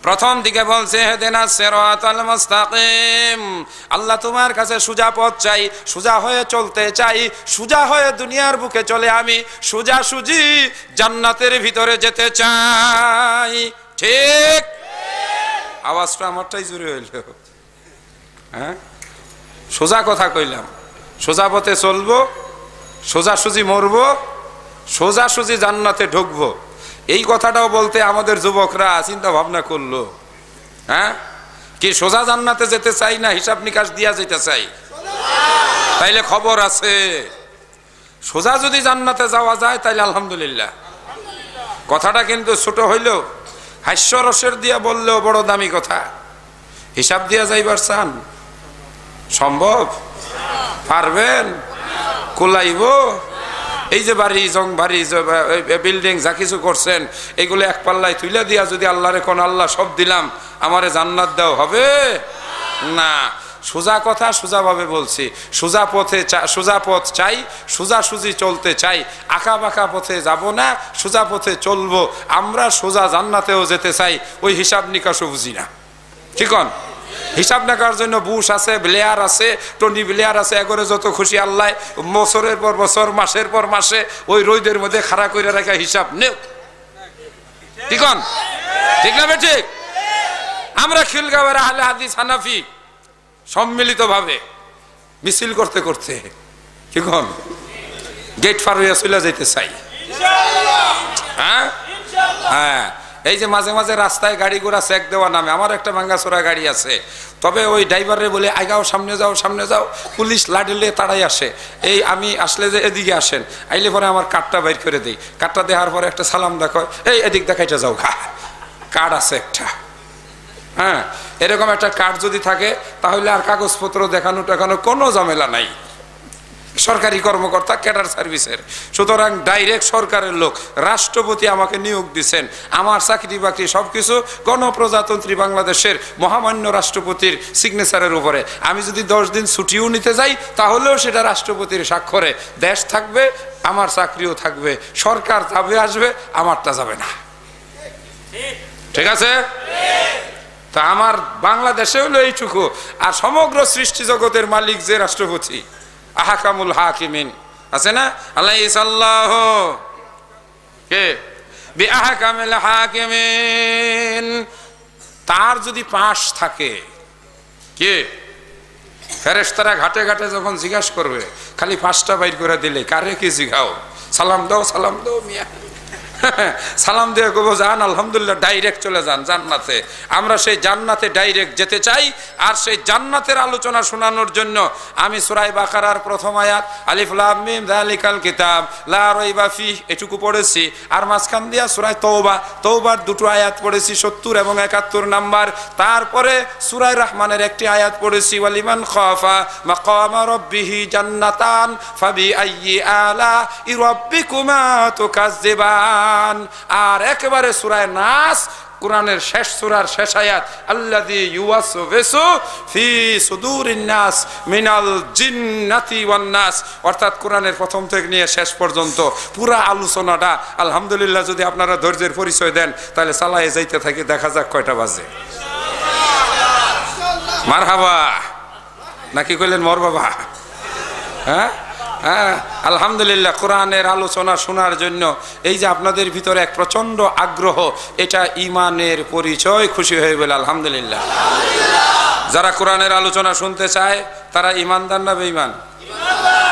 প্রথম দিকে বলছে হেদিনাস সিরাতাল মুস্তাকিম, আল্লাহ তোমার কাছে সোজা পথ চাই, সোজা হয়ে চলতে চাই, সোজা হয়ে দুনিয়ার বুকে চলে আমি সোজা সুজি জান্নাতের ভিতরে যেতে চাই। ঠিক? আওয়াজটা আমারটাই জোরে হইল, হ্যাঁ, সোজা কথা কইলাম, সোজা পথে চলবো, সোজা সুজি মরবো, সোজা সুজি জান্নাতে ঢুকবো। এই কথাটাও বলতে আমাদের যুবকরা চিন্তা ভাবনা করলো, হ্যাঁ, কি সোজা জান্নাতে যেতে চাই না হিসাব নিকাশ দিয়া যেতে চাই? তাইলে খবর আছে, সোজা যদি জান্নাতে যাওয়া যায় তাইলে আলহামদুলিল্লাহ। কথাটা কিন্তু ছোট হইলেও হাস্যরসের দিয়া বললেও বড় দামি কথা। হিসাব দিয়া যাইবার চান? সম্ভব? পারবেন? কুলাইব? এই যে বাড়ি জং বাড়ি বিল্ডিং যা কিছু করছেন এগুলো এক পাল্লায় তুলে দিয়া যদি আল্লাহরে কোন আল্লাহ সব দিলাম আমারে জান্নাত দাও, হবে না? সোজা কথা সোজাভাবে বলছি, সোজা পথ চাই, সোজাসুজি চলতে চাই, আঁকা বাঁকা পথে যাব না, সোজা পথে চলবো। আমরা সোজা জান্নাতেও যেতে চাই, ওই হিসাব নিকাশও বুঝি না। ঠিক না? হিসাব নেওয়ার জন্য বুশ আছে, ব্লেয়ার আছে, টনি ব্লেয়ার আছে, এগরে যত খুশি আল্লাহ বছরের পর বছর, মাসের পর মাসে ওই রোদের মধ্যে খাড়া করে রাখা হিসাব নেও। ঠিক না? ঠিক না ঠিক? আমরা খিলগাঁওয়ের আহলে হাদিস হানাফি সম্মিলিত ভাবে মিছিল করতে করতে ঠিক গেট পার হইয়া চলে যেতে চাই। হ্যাঁ হ্যাঁ, এই যে মাঝে মাঝে রাস্তায় গাড়ি ঘোড়া চেক দেওয়া নামে, আমার একটা ভাঙ্গাচোরা গাড়ি আছে, তবে ওই ড্রাইভারে বলে আগাও, সামনে যাও, সামনে যাও, পুলিশ লাডিলে তাড়াই আসে। এই আমি আসলে যে এদিকে আসেন, আইলে পরে আমার কার্ডটা বাইর করে দিই, কার্ডটা দেওয়ার পরে একটা সালাম দেখো, এই এদিক দেখাইটা যাও, কার্ড আছে একটা। হ্যাঁ, এরকম একটা কার্ড যদি থাকে তাহলে আর কাগজপত্র দেখানো টেখানো কোনো ঝামেলা নাই। সরকারি কর্মকর্তা, ক্যাডার সার্ভিসের, সুতরাং ডাইরেক্ট সরকারের লোক। রাষ্ট্রপতি আমাকে নিয়োগ দিচ্ছেন, আমার চাকরি বাকরি সবকিছু গণপ্রজাতন্ত্রী বাংলাদেশের মহামান্য রাষ্ট্রপতির সিগনেচারের উপরে। আমি যদি 10 দিন ছুটিও নিতে যাই তাহলেও সেটা রাষ্ট্রপতির স্বাক্ষরে। দেশ থাকবে, আমার চাকরিও থাকবে, সরকার যাবে আসবে, আমারটা যাবে না। ঠিক আছে? তা আমার বাংলাদেশে হলো এইটুকু। আর সমগ্র সৃষ্টি জগতের মালিক যে রাষ্ট্রপতি, আহকামুল হাকিমিন আছে না, আলাইহিসসাল্লাহু কে বিআহকামিল হাকিমিন, তার যদি পাশ থাকে, কে ফেরেশতারা ঘাটে ঘাটে যখন জিজ্ঞাসা করবে, খালি পাঁচটা বাইর করে দিলে কারে কি জিগাও, সালাম দাও, সালাম দাও মিয়া, সালাম দিয়ে কবো যান আলহামদুলিল্লাহ, ডাইরেক্ট চলে যান জান্নাতে। আমরা সেই জান্নাতে ডাইরেক্ট যেতে চাই। আর সেই জান্নাতের আলোচনা শোনানোর জন্য আমি সূরা বাকারার প্রথম আয়াত আলিফ লাম মিম যালিকাল কিতাব লা রাইবা ফিহ এটুকু পড়েছি, আর মাঝখান দিয়া সূরা তওবার 2টো আয়াত পড়েছি, 70 এবং 71 নাম্বার। তারপরে সূরা রহমানের একটি আয়াত পড়েছি, ওয়ালিমান খাফা মাকামা রাব্বিহি জান্নাতান ফাবি আইয়ি আলা রাব্বিকুমা তুকাজ্জিবান। আর একেবারে সূরা নাস, কোরআনের শেষ সূরার শেষ আয়াত, আল্লাযী ইউওয়াসওয়িসু ফি সুদুরিন নাস মিনাল জিন্নাতি ওয়ান নাস। অর্থাৎ কোরআনের প্রথম থেকে নিয়ে শেষ পর্যন্ত পুরা আলোচনাটা আলহামদুলিল্লাহ যদি আপনারা ধৈর্যের পরিচয় দেন তাহলে চালায়ে যাইতে থাকি, দেখা যাক কয়টা বাজে। মারহাবা নাকি কইলেন মর বাবা? হ্যাঁ হ্যাঁ, আলহামদুলিল্লাহ। কোরআনের আলোচনা শোনার জন্য এই যে আপনাদের ভিতরে এক প্রচন্ড আগ্রহ, এটা ঈমানের পরিচয়। খুশি হয়ে বলে আলহামদুলিল্লাহ। যারা কোরআনের আলোচনা শুনতে চায় তারা ঈমানদার না বেঈমান?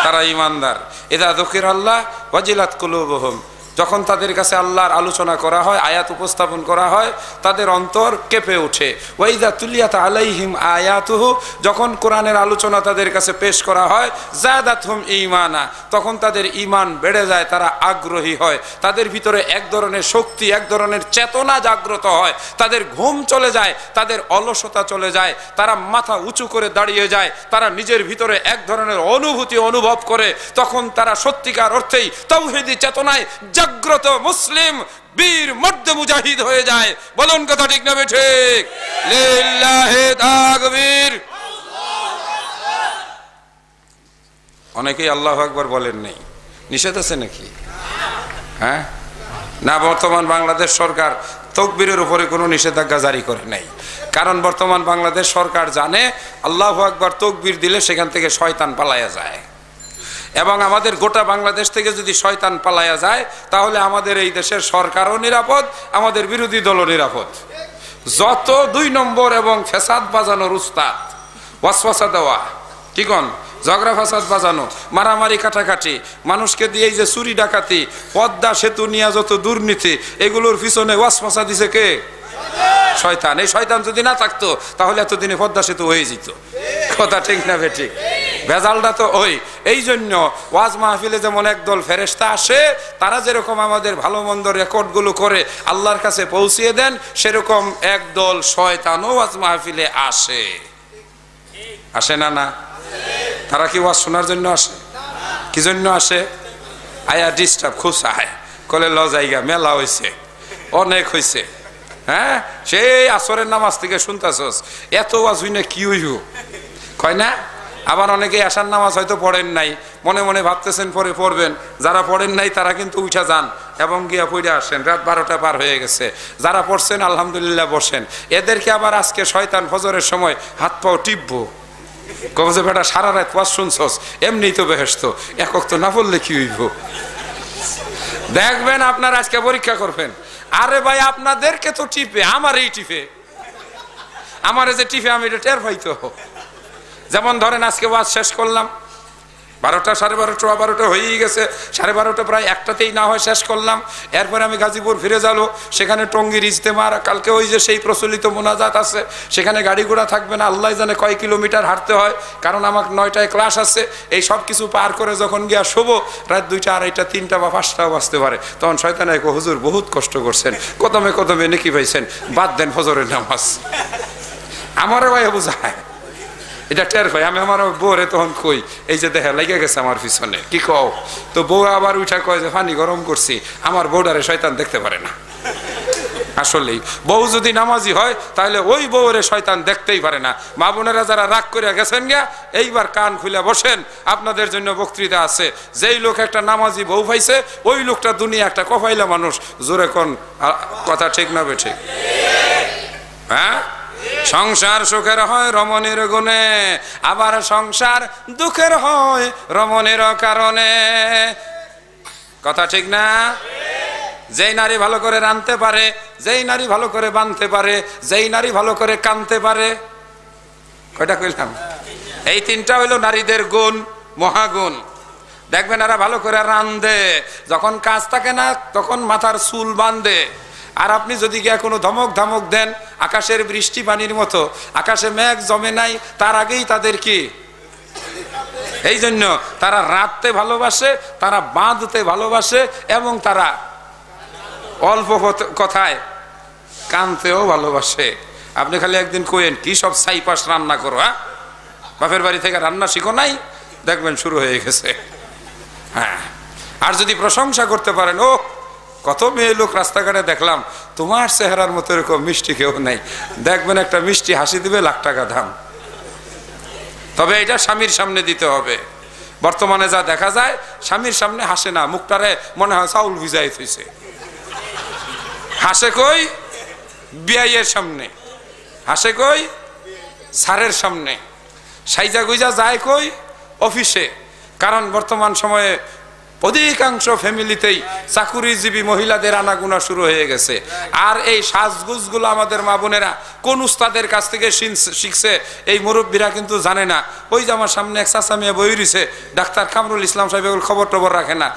তারা ঈমানদার। ইযা যুকিরাল্লাহ ওয়াজিলাত কুলুবুহুম, যখন তাদের কাছে আল্লাহর আলোচনা করা হয়, আয়াত উপস্থাপন করা হয়, তাদের অন্তর কেঁপে ওঠে। ওয়াইদা তুলিয়াত আলাইহিম আয়াতুহু, যখন কোরআনের আলোচনা তাদের কাছে পেশ করা হয়, যাদাতহুম ঈমানা, তখন তাদের ঈমান বেড়ে যায়, তারা আগ্রহী হয়, তাদের ভিতরে এক ধরনের শক্তি, এক ধরনের চেতনা জাগ্রত হয়, তাদের ঘুম চলে যায়, তাদের অলসতা চলে যায়, তারা মাথা উঁচু করে দাঁড়িয়ে যায়, তারা নিজের ভিতরে এক ধরনের অনুভূতি অনুভব করে, তখন তারা সত্যিকার অর্থেই তাওহীদি চেতনায় জাগ্রত মুসলিম বীর মর্দ মুজাহিদ হয়ে যায়। বলুন কথা ঠিক না ঠিক? লিল্লাহি তাকবীর। অনেকেই আল্লাহু আকবার বলেন নাই, নিষেধ আছে নাকি? হ্যাঁ না, বর্তমান বাংলাদেশ সরকার তাকবীরের উপরে কোনো নিষেধাজ্ঞা জারি করে নাই। কারণ বর্তমান বাংলাদেশ সরকার জানে আল্লাহু আকবার তাকবীর দিলে সেখান থেকে শয়তান পালায়া যায়, এবং আমাদের গোটা বাংলাদেশ থেকে যদি শয়তান পালায়া যায় তাহলে আমাদের এই দেশের সরকারও নিরাপদ, আমাদের বিরোধী দলও নিরাপদ। যত 2 নম্বর এবং ফেসাদ বাজানোর উস্তাদ, ওয়াসওয়াসা দেওয়া, কি কোন ঝগড়া ফাসাদ বাজানো, মারামারি কাটাকাটি, মানুষকে দিয়ে এই যে চুরি ডাকাতি, পদ্মা সেতু নিয়ে যত দুর্নীতি, এগুলোর পিছনে ওয়াসওয়াসা দিছে কে? শয়তান। এই শয়তান যদি না থাকতো তাহলে এতদিনে পদ্মা সেতু হয়ে যেত। কথা ঠিক না বেঠিক? ভেজালটা তো ওই। এই জন্য ওয়াজ মাহফিলে যেমন একদল ফেরেশতা আসে, তারা যেরকম আমাদের ভালো মন্দ রেকর্ডগুলো করে আল্লাহর কাছে পৌঁছিয়ে দেন, সেরকম একদল শয়তানও ওয়াজ মাহফিলে আসে। আসে না? না, তারা কি ওয়াজ শোনার জন্য আসে? কি জন্য আসে? আয়া ডিস্টার্ব খুব চায়, কলে ল জায়গা মেলা হয়েছে, অনেক হয়েছে। হ্যাঁ, সেই আসরের নামাজ থেকে শুনতেছস, এত ওয়াজ হই না কি হইব, কয় না? আবার অনেকে আশার নামাজ হয়তো পড়েন নাই, মনে মনে ভাবতেছেন পরে পড়বেন। যারা পড়েন নাই তারা কিন্তু উঠা যান এবং গিয়া পড়ে আসেন। রাত 12টা পার হয়ে গেছে। যারা পড়ছেন আলহামদুলিল্লাহ বসেন। এদেরকে আবার আজকে শয়তান ফজরের সময় হাত পাও টিপবো, কবে যে বেটা সারা রাত ওয়াজ শুনছস, এমনি তো বেহেশত, একক তো না পড়লে কি হইব? দেখবেন আপনার আজকে পরীক্ষা করবেন। আরে ভাই আপনাদেরকে তো টিপে, আমার এই টিপে, আমার যে টিপে আমি এটা টের পাইতো। যেমন ধরেন আজকে ওয়াজ শেষ করলাম 12টা, 12:30, 12টা হয়েই গেছে, 12:30 প্রায় 1টাতেই না হয় শেষ করলাম। এরপরে আমি গাজীপুর ফিরে যাবো, সেখানে টঙ্গীর ইজতেমার, কালকে ওই যে সেই প্রচলিত মোনাজাত আছে, সেখানে গাড়ি ঘোড়া থাকবে না, আল্লাহ জানে কয় কিলোমিটার হাঁটতে হয়, কারণ আমার 9টায় ক্লাস আছে। এই সব কিছু পার করে যখন গিয়া শোবো, রাত 2টা, 2:30, 3টা বা 5টাও বাজতে পারে। তখন শয়তানে কয়, হুজুর বহুত কষ্ট করছেন, কদমে কদমে নেকি পাইছেন, বাদ দেন ফজরের নামাজ। আমারও ভাই বুঝায়, এটা টের পাই আমি। আমার বউরে তখন কই, এই যে দেখা লেগে গেছে আমার পিছনে, কি কও? তো বউ আবার উঠা কয় যে পানি গরম করছি। আমার বউডারে শয়তান দেখতে পারে না। আসলেই বউ যদি নামাজি হয় তাহলে ওই বউরে শয়তান দেখতেই পারে না। মা বোনেরা যারা রাগ করে গেছেন গিয়া, এইবার কান খুলে বসেন, আপনাদের জন্য বক্তৃতা আছে। যেই লোক একটা নামাজি বউ পাইছে, ওই লোকটা দুনিয়া একটা কফাইলা মানুষ। জোরে কোন কথা ঠিক না বেঠিক? হ্যাঁ, সংসার সুখের হয় রমণীর গুণে, আবার সংসার দুঃখের হয় রমণীর কারণে। কথা ঠিক না? যেই নারী ভালো করে রাঁধতে পারে, যেই নারী ভালো করে বাঁধতে পারে, যেই নারী ভালো করে কাঁদতে পারে, কয়টা কইলাম? এই 3টা হইল নারীদের গুণ, মহাগুণ। দেখবেন এরা ভালো করে রাঁধে, যখন কাজ থাকে না তখন মাথার চুল বাঁধে। আর আপনি যদি গিয়া কোনো ধমক ধামক দেন, আকাশের বৃষ্টি পানির মতো, আকাশে মেঘ জমে নাই তার আগেই তাদের কি? এই জন্য তারা রাঁধতে ভালোবাসে, তারা বাঁধতে ভালোবাসে, এবং তারা অল্প কথায় কানতেও ভালোবাসে। আপনি খালি একদিন কইেন, কি সব ছাইপাশ রান্না করো, হ্যাঁ, বাপের বাড়ি থেকে রান্না শিখো নাই, দেখবেন শুরু হয়ে গেছে। হ্যাঁ, আর যদি প্রশংসা করতে পারেন, ও কত মেয়ে লোক রাস্তাঘাটে দেখলাম, তোমার চেহারার মতো এরকম মিষ্টি কেউ নাই, দেখবেন একটা মিষ্টি হাসি দিবে লাখ টাকা দাম। তবে এটা স্বামীর সামনে দিতে হবে। বর্তমানে যা দেখা যায়, স্বামীর সামনে হাসে না, মুখটারে মনে হয় চাউল ভিজাই থইছে। হাসে কই? বিয়াইয়ের সামনে। হাসে কই? স্যারের সামনে। সাইজা গুইজা যায় কই? অফিসে। কারণ বর্তমান সময়ে অধিকাংশ ফ্যামিলিতেই চাকুরিজীবী মহিলাদের আনাগোনা শুরু হয়ে গেছে। আর এই সাজগুজগুলো আমাদের মা বোনেরা কোন উস্তাদের কাছ থেকে শিখছে, এই মুরব্বীরা কিন্তু জানে না। ওই যে আমার সামনে এক চাচা মেয়ে বই রইছে, ডাক্তার কামরুল ইসলাম সাহেব, এগুলো খবর টবর রাখে না,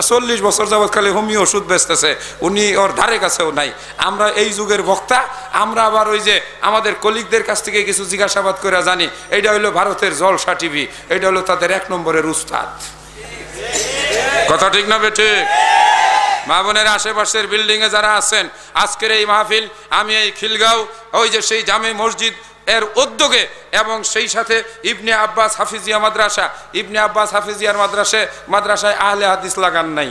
40 বছর যাবৎ খালি হোমিও ওষুধ বেচতেছে, উনি ওর ধারে কাছেও নাই। আমরা এই যুগের বক্তা, আমরা আবার ওই যে আমাদের কলিগদের কাছ থেকে কিছু জিজ্ঞাসাবাদ করে জানি, এইটা হইলো ভারতের জলসা টিভি, এইটা হলো তাদের 1 নম্বরের উস্তাদ। কথা ঠিক না বেঠিক? মা বোনের আশেপাশের বিল্ডিং এ যারা আছেন, আজকের এই মাহফিল আমি এই খিলগাঁও ওই যে সেই জামে মসজিদ এর উদ্যোগে, এবং সেই সাথে ইবনে আব্বাস হাফিজিয়া মাদ্রাসা, ইবনে আব্বাস হাফিজিয়ার মাদ্রাসায় আহলে হাদিস লাগান নাই,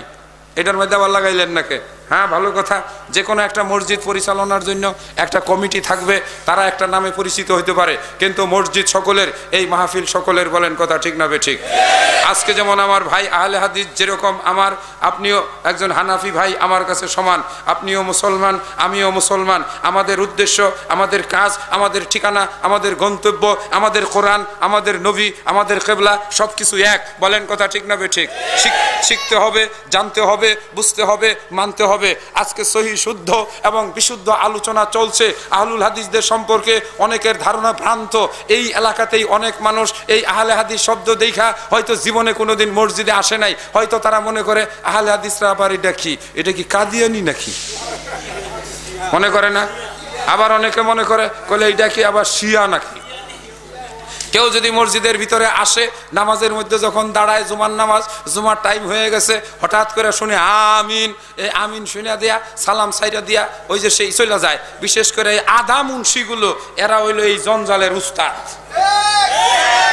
এটার মধ্যে আবার লাগাইলেন নাকি? হ্যাঁ, ভালো কথা। যে কোনো একটা মসজিদ পরিচালনার জন্য একটা কমিটি থাকবে, তারা একটা নামে পরিচিত হইতে পারে, কিন্তু মসজিদ সকলের, এই মাহফিল সকলের। বলেন কথা ঠিক না বেঠিক? আজকে যেমন আমার ভাই আহলে হাদিস, যেরকম আমার, আপনিও একজন হানাফি ভাই আমার কাছে সমান, আপনিও মুসলমান, আমিও মুসলমান। আমাদের উদ্দেশ্য, আমাদের কাজ, আমাদের ঠিকানা, আমাদের গন্তব্য, আমাদের কোরআন, আমাদের নবী, আমাদের কিবলা, সব কিছু এক। বলেন কথা ঠিক না বেঠিক? শিখতে হবে, জানতে হবে, বুঝতে হবে, মানতে হবে। আজকে সহি শুদ্ধ এবং বিশুদ্ধ আলোচনা চলছে আহলুল হাদিসদের সম্পর্কে। অনেকের ধারণা ভ্রান্ত। এই এলাকাতেই অনেক মানুষ এই আহলে হাদিস শব্দ দেখা হয়তো জীবনে কোনোদিন মসজিদে আসে নাই, হয়তো তারা মনে করে আহলে হাদিসরা আবার এটা কি কাদিয়ানি নাকি, মনে করে না? আবার অনেকে মনে করে, কইলে এটা কি আবার শিয়া নাকি? কেউ যদি মসজিদের ভিতরে আসে, নামাজের মধ্যে যখন দাঁড়ায়, জুমার নামাজ, জুমার টাইম হয়ে গেছে, হঠাৎ করে শুনে আমিন, এই আমিন শুনে দিয়া সালাম সাইরা দিয়া ওই যে সেই চলে যায়। বিশেষ করে এই আধা মুন্সিগুলো, এরা হইলো এই জঞ্জালের উস্তাদ।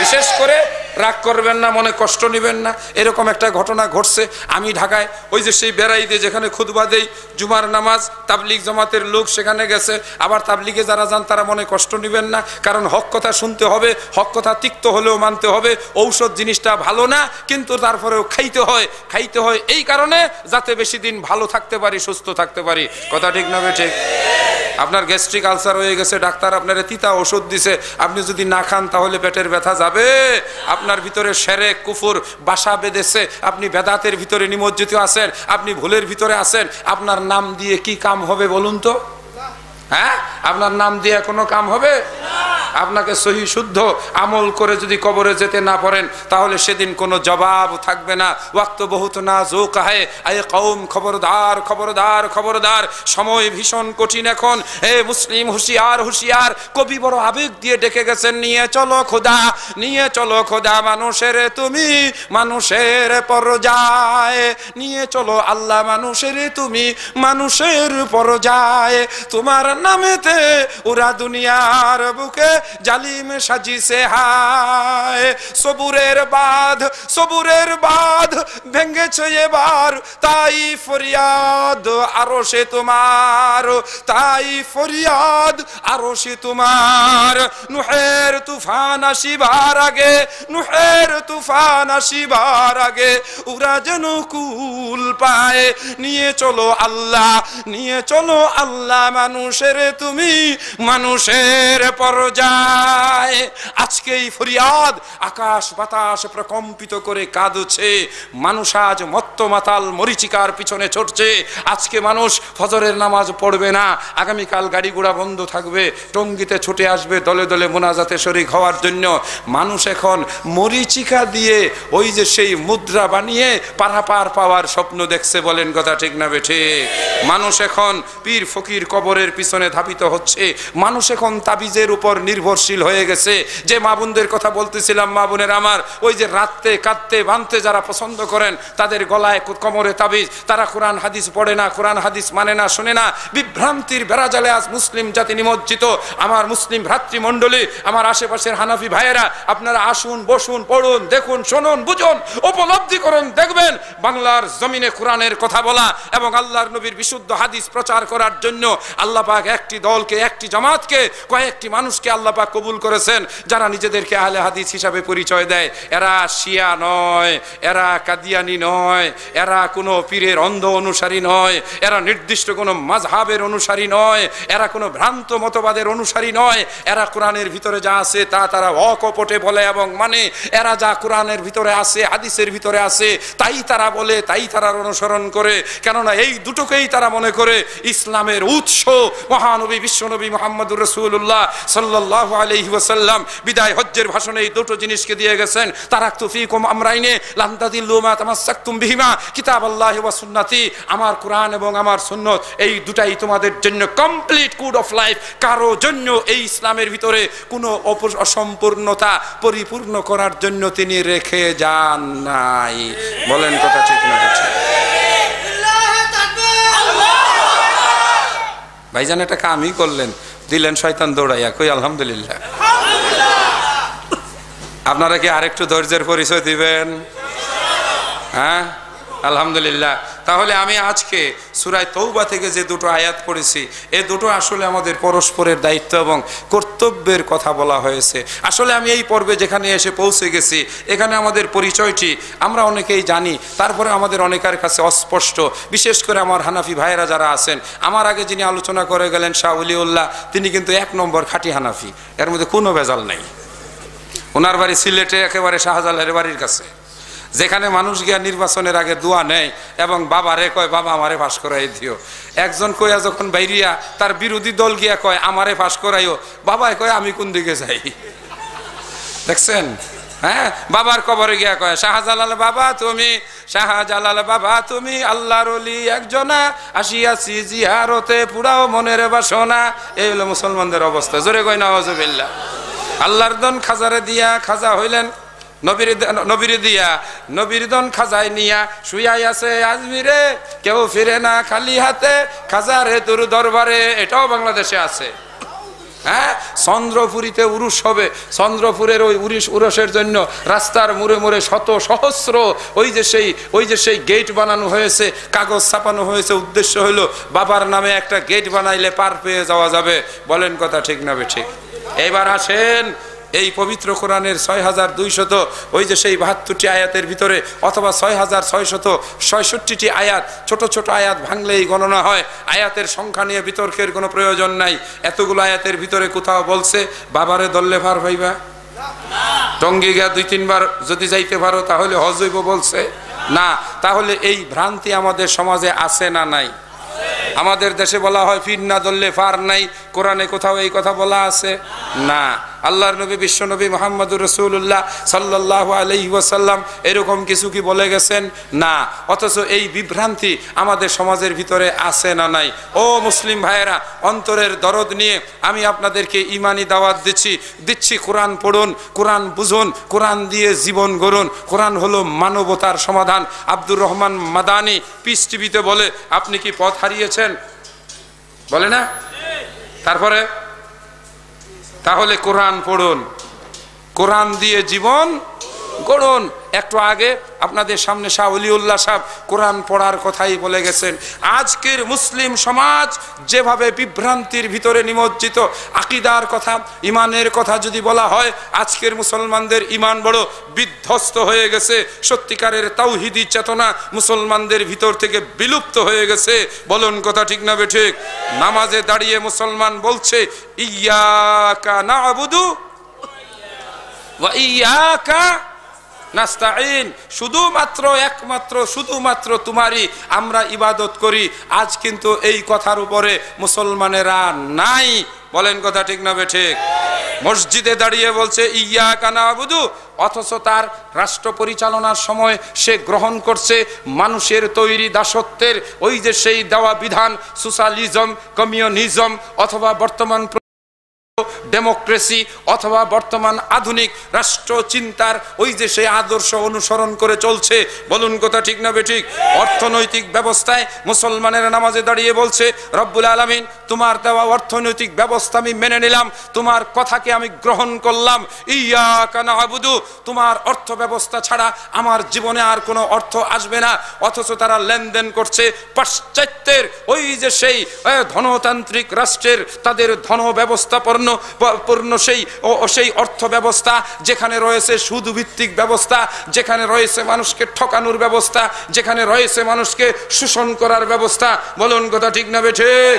বিশেষ করে রাগ করবেন না, মনে কষ্ট নেবেন না। এরকম একটা ঘটনা ঘটছে। আমি ঢাকায় ওই যে সেই বেড়াইতে যেখানে খুতবা দেই, জুমার নামাজ, তাবলিগ জামাতের লোক সেখানে গেছে। আবার তাবলিগে যারা যান তারা মনে কষ্ট নেবেন না, কারণ হক কথা শুনতে হবে, হক কথা তিক্ত হলেও মানতে হবে। ঔষধ জিনিসটা ভালো না, কিন্তু তারপরেও খাইতে হয়। খাইতে হয় এই কারণে যাতে বেশি দিন ভালো থাকতে পারি, সুস্থ থাকতে পারি। কথা ঠিক না ঠিক? আপনার গ্যাস্ট্রিক আলসার হয়ে গেছে, ডাক্তার আপনার তিতা ওষুধ দিছে, আপনি যদি না খান তাহলে পেটের ব্যথা যাবে। আপনার ভিতরে শিরক কুফর বাসা বেঁধেছে, আপনি বেদাতের ভিতরে নিমজ্জিত আছেন, আপনি ভুলের ভিতরে আছেন। আপনার নাম দিয়ে কি কাম হবে বলুন তো? হ্যাঁ, আপনার নাম দিয়ে কোনো কাম হবে? আপনাকে সহি শুদ্ধ আমল করে যদি কবরে যেতে না পারেন তাহলে সেদিন কোনো জবাব থাকবে না। ওয়াক্ত বহুত না জো কাহে আয়ে কওম, খবরদার খবরদার খবরদার, সময় ভীষণ কঠিন এখন। হে মুসলিম হুঁশিয়ার হুঁশিয়ার। কবি বড় আবেগ দিয়ে ডেকে গেছেন, নিয়ে চলো খোদা, নিয়ে চলো খোদা মানুষের তুমি, মানুষের পর্যায় নিয়ে চলো আল্লাহ, মানুষের তুমি, মানুষের পর্যায়। তোমার নামেতে ওরা দুনিয়ার বুকে জালিম সাজিছে হায়। সবুরের বাঁধ ভেঙেছে এবার, তাই ফরিয়াদ আরো সে তোমার, তাই ফরিয়াদ আরো সে তোমার। নুহের তুফান আসিবার আগে, নুহের তুফান আসিবার আগে ওরা যেন কুল পায়। নিয়ে চলো আল্লাহ, নিয়ে চলো আল্লাহ, মানুষের তুমি, মানুষের পর্যায়। আজকে এই ফরিয়াদ আকাশ বাতাস প্রকম্পিত করে কাঁদছে। মানুষ আজ মত্ত মাতাল মরিচিকার পিছনে ছুটছে। আজকে মানুষ ফজরের নামাজ পড়বে না, আগামীকাল গাড়ি ঘোড়া বন্ধ থাকবে, টঙ্গিতে ছুটে আসবে দলে দলে মোনাজাতে শরীক হওয়ার জন্য। মানুষ এখন মরিচিকা দিয়ে ওই যে সেই মুদ্রা বানিয়ে পারাপার পাওয়ার স্বপ্ন দেখছে। বলেন কথা ঠিক না বেঠে? মানুষ এখন পীর ফকির কবরের পিছনে ধাবিত হচ্ছে। মানুষ এখন তাবিজের উপর নির্ভরশীল হয়ে গেছে। যে মা বোনদের কথা বলতেছিলাম, মা বোনের আমার, ওই যে রাতে কাঁদতে বাঁধতে যারা পছন্দ করেন, তাদের গলায় কোমরে তাবিজ, তারা কোরআন হাদিস পড়ে না, কোরআন হাদিস মানে না, শুনে না। বিভ্রান্তির বেড়াজালে আজ মুসলিম জাতি নিমজ্জিত। আমার মুসলিম ভ্রাতৃমণ্ডলী, আমার আশেপাশের হানাফি ভাইয়েরা, আপনারা আসুন, বসুন, পড়ুন, দেখুন, শুনুন, বুঝুন, উপলব্ধি করুন। দেখবেন বাংলার জমিনে কোরআনের কথা বলা এবং আল্লাহর নবীর বিশুদ্ধ হাদিস প্রচার করার জন্য আল্লাহ পাক একটি দলকে, একটি জামাতকে, কয়েকটি মানুষকে আল্লাহ পাক কবুল করেছেন, যারা নিজেদেরকে আহলে হাদিস হিসাবে পরিচয় দেয়। এরা শিয়া নয়, এরা কাদিয়ানি নয়, এরা কোনো পীরের অন্ধ অনুসারী নয়, এরা নির্দিষ্ট কোনো মাযহাবের অনুসারী নয়, এরা কোনো ভ্রান্ত মতবাদের অনুসারী নয়। এরা কোরআনের ভিতরে যা আছে তা তারা অকপটে বলে এবং মানে। এরা যা কোরআনের ভিতরে আছে, হাদিসের ভিতরে আছে, তাই তারা বলে, তাই তারা অনুসরণ করে। কেননা এই দুটোকেই তারা মনে করে ইসলামের উৎস। মহানবী বিশ্বনবী মুহাম্মদুর রাসূলুল্লাহ সাল্লাল্লাহু আলাইহি ওয়াসাল্লাম বিদায় হজ্জের ভাষণে এই দুটো জিনিসকে দিয়ে গেছেন, তারাকতু ফীকুম আমরাইনে লান তাদিল্লু মা তামাসসাকতুম বিহিমা কিতাবাল্লাহি ওয়া সুন্নতি। আমার কোরআন এবং আমার সুন্নত, এই দুটাই তোমাদের জন্য কমপ্লিট কোড অফ লাইফ। কারো জন্য এই ইসলামের ভিতরে কোনো অসম্পূর্ণতা পরিপূর্ণ করার জন্য তিনি রেখে যান নাই। বলেন কথা ঠিক না ঠিক? ভাইজান এটা কামই করলেন, দিলেন শয়তান দৌড়াইয়া। কই আলহামদুলিল্লাহ। আপনারা কি আরেকটু ধৈর্যের পরিচয় দিবেন? হ্যাঁ, আলহামদুলিল্লাহ। তাহলে আমি আজকে সূরা তওবা থেকে যে দুটো আয়াত পড়েছি, এই দুটো আসলে আমাদের পরস্পরের দায়িত্ব এবং কর্তব্যের কথা বলা হয়েছে। আসলে আমি এই পর্বে যেখানে এসে পৌঁছে গেছি, এখানে আমাদের পরিচয়টি আমরা অনেকেই জানি, তারপরে আমাদের অনেকের কাছে অস্পষ্ট। বিশেষ করে আমার হানাফি ভাইয়েরা যারা আছেন, আমার আগে যিনি আলোচনা করে গেলেন শাহ ওলিউল্লাহ, তিনি কিন্তু 1 নম্বর খাঁটি হানাফি, এর মধ্যে কোনো ভেজাল নেই। ওনার বাড়ি সিলেটে, একেবারে শাহজালালের বাড়ির কাছে, যেখানে মানুষ গিয়া নির্বাচনের আগে দোয়া নেয় এবং বাবারে কয় বাবা আমারে পাস করাই দিও। একজন কইয়া যখন বাইরিয়া তার বিরোধী দল গিয়া কয় আমারে পাস করাইও, বাবাই কয় আমি কোন দিকে যাই। দেখছেন? হ্যাঁ, বাবার কবরে গিয়া কয় শাহজালাল বাবা তুমি, শাহজালাল বাবা তুমি আল্লাহর ওলি একজনা, আসিয়াছি জিয়ারতে পুরাও মনের বাসনা। এই হলো মুসলমানদের অবস্থা। জোরে কয় নাউজুবিল্লাহ। আল্লাহর দন খাজারে দিয়া খাজা হইলেন, নবীর দিয়া নবীর দন খাজায় নিয়া শুয়াই আছে আজমিরে, কেউ ফিরে না খালি হাতে, খাজারে তোর দরবারে। এটাও বাংলাদেশে আছে। হ্যাঁ, চন্দ্রপুরীতে উরুস হবে, চন্দ্রপুরের ওই উরসের জন্য রাস্তার মোড়ে মোড়ে শত সহস্র ওই যে সেই গেট বানানো হয়েছে, কাগজ ছাপানো হয়েছে, উদ্দেশ্য হলো বাবার নামে একটা গেট বানাইলে পার পেয়ে যাওয়া যাবে। বলেন কথা ঠিক না ঠিক? এবার আসেন এই পবিত্র কোরআনের ৬,২০০ ওই যে সেই ৭২টি আয়াতের ভিতরে অথবা ৬,৬৬৬টি আয়াত, ছোট ছোট আয়াত ভাঙলেই গণনা হয়, আয়াতের সংখ্যা নিয়ে বিতর্কের কোনো প্রয়োজন নাই। এতগুলো আয়াতের ভিতরে কোথাও বলছে বাবারে দললে পার হইবা? টঙ্গী গিয়া ২-৩ বার যদি যাইতে পারো তাহলে হজ হইব বলছে না। তাহলে এই ভ্রান্তি আমাদের সমাজে আছে না নাই? আমাদের দেশে বলা হয় ফির না দললে ফার নাই, কোরআনে কোথাও এই কথা বলা আছে না। আল্লাহর নবী বিশ্ব নবী মুহাম্মদুর রাসূলুল্লাহ সাল্লাল্লাহু আলাইহি ওয়াসাল্লাম এরকম কিছু কি বলে গেছেন? না। অথচ এই বিভ্রান্তি আমাদের সমাজের ভিতরে আছে না নাই? ও মুসলিম ভাইয়েরা, অন্তরের দরদ নিয়ে আমি আপনাদেরকে ঈমানি দাওয়াত দিচ্ছি কোরআন পড়ুন, কোরআন বুঝুন, কোরআন দিয়ে জীবন গড়ুন। কোরআন হলো মানবতার সমাধান। আব্দুর রহমান মাদানী পিস টিভিতে বলে, আপনি কি পথ হারিয়েছেন? বলে না? তারপরে তাহলে কোরআন পড়ুন, কোরআন দিয়ে জীবন গড়ুন। একটু আগে আপনাদের সামনে শাহ ওলিউল্লাহ সাহেব কোরআন পড়ার কথাই বলে গেছেন। আজকের মুসলিম সমাজ যেভাবে বিভ্রান্তির ভিতরে নিমজ্জিত, আকীদার কথা, ইমানের কথা যদি বলা হয়, আজকের মুসলমানদের ইমান বড় বিধ্বস্ত হয়ে গেছে। সত্যিকারের তাওহীদি চেতনা মুসলমানদের ভিতর থেকে বিলুপ্ত হয়ে গেছে। বলুন কথা ঠিক না বেঠিক? নামাজে দাঁড়িয়ে মুসলমান বলছে ইয়্যাকা না'বুদু ওয়া ইয়্যাকা নাস্তাঈন, শুধুমাত্র তোমারই আমরা ইবাদত করি। আজ কিন্তু এই কথার উপরে মুসলমানেরা নাই। বলেন কথা ঠিক না বেঠিক? মসজিদে দাঁড়িয়ে বলছে ইয়্যাকা না'বুদু, অথচ তার রাষ্ট্র পরিচালনার সময় সে গ্রহণ করছে মানুষের তৈরি দাসত্বের ওই যে সেই দেওয়া বিধান, সোশ্যালিজম, কমিউনিজম অথবা বর্তমান ডেমোক্রেসি অথবা বর্তমান আধুনিক রাষ্ট্র চিন্তার ওই যে সেই আদর্শ অনুসরণ করে চলছে। বলুন কথা ঠিক না বেঠিক? অর্থনৈতিক ব্যবস্থায় মুসলমানেরা নামাজে দাঁড়িয়ে বলছে রব্বুল আলামিন তোমার দেওয়া অর্থনৈতিক ব্যবস্থা আমি মেনে নিলাম, তোমার কথাকে আমি গ্রহণ করলাম। ইয়্যাকা না'বুদু, তোমার অর্থ ব্যবস্থা ছাড়া আমার জীবনে আর কোনো অর্থ আসবে না। অথচ তারা লেনদেন করছে পাশ্চাত্যের ওই যে সেই ধনতান্ত্রিক রাষ্ট্রের তাদের ধন ব্যবস্থাপনা পূর্ণ সেই অর্থ ব্যবস্থা, যেখানে রয়েছে সুদভিত্তিক ব্যবস্থা, যেখানে রয়েছে মানুষকে ঠকানোর ব্যবস্থা, যেখানে রয়েছে মানুষকে শোষণ করার ব্যবস্থা। বলুন কথা ঠিক না বেঠিক?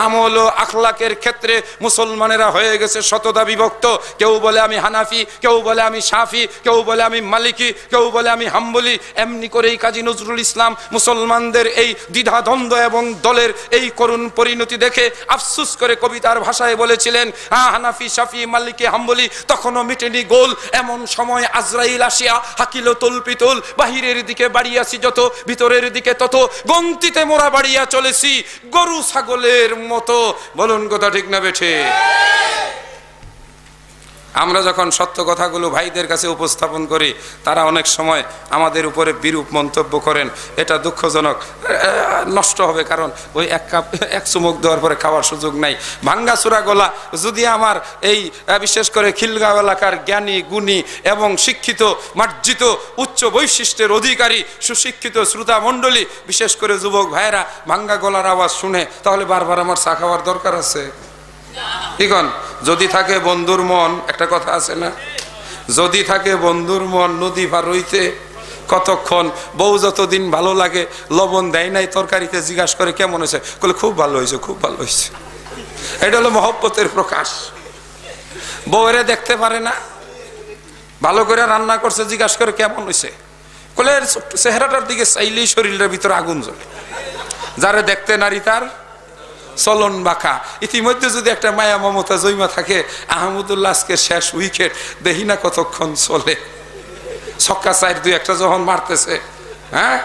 আমল ও আখলাকের ক্ষেত্রে মুসলমানেরা হয়ে গেছে শতদা বিভক্ত। কেউ বলে আমি হানাফি, কেউ বলে আমি শাফি, কেউ বলে আমি মালিকি, কেউ বলে আমি হাম্বলি। এমনি করেই কাজী নজরুল ইসলাম মুসলমানদের এই দ্বিধাদ্বন্দ্ব এবং দলের এই করুণ পরিণতি দেখে আফসুস করে কবিতার ভাষায় বলেছিলেন, হানাফি, শাফি, মালিকি, হাম্বলি তখনও মিটেনি গোল। এমন সময় আজরাইল আসিয়া হাকিল তুলপিতুল, বাহিরের দিকে বাড়িয়াছি যত, ভিতরের দিকে তত, গন্তিতে মোরা বাড়িয়া চলেছি গরু ছাগলের মতো। বলুন কথা ঠিক না বেঠে? আমরা যখন সত্য কথাগুলো ভাইদের কাছে উপস্থাপন করি, তারা অনেক সময় আমাদের উপরে বিরূপ মন্তব্য করেন। এটা দুঃখজনক। নষ্ট হবে, কারণ ওই এক চুমুক দেওয়ার পরে খাওয়ার সুযোগ নাই। ভাঙ্গাচুরা গলা যদি আমার এই বিশেষ করে খিলগাঁও এলাকার জ্ঞানী, গুণী এবং শিক্ষিত, মার্জিত, উচ্চ বৈশিষ্ট্যের অধিকারী সুশিক্ষিত শ্রোতা মণ্ডলী, বিশেষ করে যুবক ভাইয়েরা ভাঙ্গা গলার আওয়াজ শুনে, তাহলে বারবার আমার চা খাওয়ার দরকার আছে? ঠিকন? যদি থাকে বন্ধুর মন, একটা কথা আছে না, যদি থাকে বন্ধুর মন নদী পার হইতে কতক্ষণ। বউ যতদিন ভালো লাগে, লবণ দেয় নাই তরকারিতে, জিজ্ঞাসা করে কেমন হয়েছে, বলে খুব ভালো হয়েছে, খুব ভালো হয়েছে। এটা হলো মহব্বতের প্রকাশ। বউরে দেখতে পারে না, ভালো করে রান্না করছে, জিজ্ঞাসা করে কেমন হয়েছে, বলে চেহারাটার দিকে চাইলেই শরীরের ভিতরে আগুন জ্বলে। যারে দেখতে নারী তার চলন বাঁকা। ইতিমধ্যে যদি একটা মায়া মমতা জৈমা থাকে, আহমদুল্লাহ আজকে শেষ উইকেট, দেখি না কতক্ষণ চলে। ছক্কা চার দুই একটা যখন মারতেছে, হ্যাঁ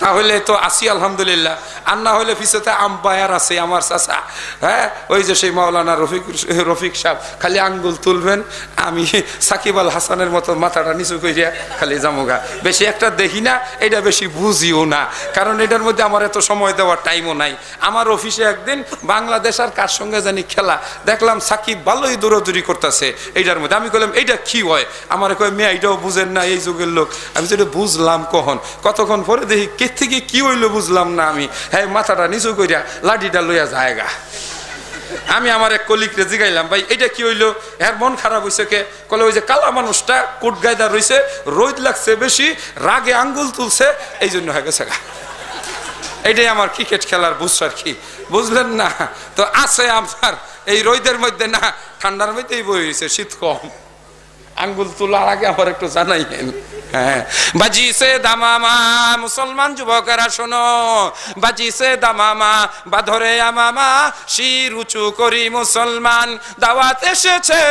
তাহলে তো আসি আলহামদুলিল্লাহ, আর না হলে পিছতে আম্পায়ার আছে আমার চাচা, হ্যাঁ ওই যে সেই মাওলানা রফিক সাহেব, খালি আঙ্গুল তুলবেন, আমি সাকিব আল হাসানের মতো মাথাটা নিচু করিয়া খালি জামুগা, বেশি একটা দেখি না, এটা বেশি বুঝিও না, কারণ এটার মধ্যে আমার এত সময় দেওয়ার টাইমও নাই। আমার অফিসে একদিন বাংলাদেশ আর কার সঙ্গে জানি খেলা, দেখলাম সাকিব ভালোই দৌড়াদৌড়ি করতেছে এইটার মধ্যে, আমি কইলাম এইটা কি হয়, আমার কয় মেয়ে এইটাও বুঝেন না এই যুগের লোক। আমি যেটা বুঝলাম কখন, কতক্ষণ পরে দেখি কে থেকে কি হইলো বুঝলাম না আমি, হ্যাঁ মাথাটা নিচু করিয়া লাঠিটা লইয়া জায়গা। আমি আমার এক কলিগরে জিগাইলাম, ভাই এটা কি হইলো, এর মন খারাপ হয়েছে কে? কলে ওই যে কালা মানুষটা কোট গায়দা রয়েছে, রোদ লাগছে বেশি, রাগে আঙ্গুল তুলছে, এই জন্য হয়ে গেছে গা। এইটাই আমার ক্রিকেট খেলার বুঝার কি, বুঝলেন না? তো আছে আপনার এই রোদের মধ্যে না, ঠান্ডার মধ্যেই বই হয়েছে, শীত কম, আঙ্গুল তোলার আগে আমার একটু জানাইলেন। বাজি সে দামামা, মুসলমান যুবকেরা শোনো, বাজি সে দামামা, বাধরে আমামা, শির উঁচু করি মুসলমান, দাওয়াত এসেছে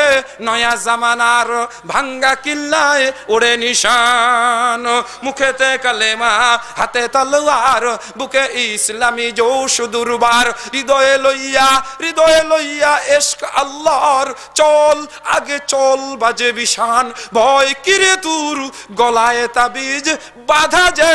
নয়া জামানার, ভাঙ্গা কিল্লায় ওড়ে নিশান, মুখেতে কালেমা হাতে তলোয়ার, বুকে ইসলামী জোশ দুর্বার, হৃদয়ে লইয়া ইশক আল্লাহর, চল আগে চল বাজে বিশান, ভয় কিরে তুর গলায় তাবিজ বাধা যে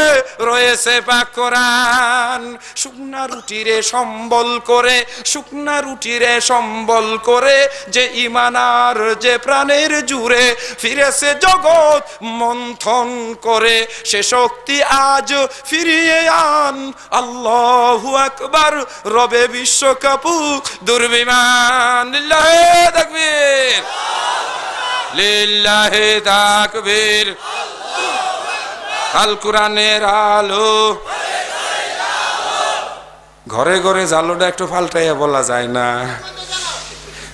রয়েছে পাক কোরআন, শুকনা রুটিরে সম্বল করে, শুকনা রুটিরে সম্বল করে, যে ইমানার যে প্রাণের জুড়ে ফিরেছে জগৎ মন্থন করে, সে শক্তি আজ ফিরিয়ে আন, আল্লাহু আকবার, রবে বিশ্বকাপ দুর্বিমান, লিল্লাহি তাকবীর, লিল্লাহি তাকবীর, আল কোরআনের আলো। ঘরে ঘরে জালোটা একটু পাল্টাইয়া বলা যায় না,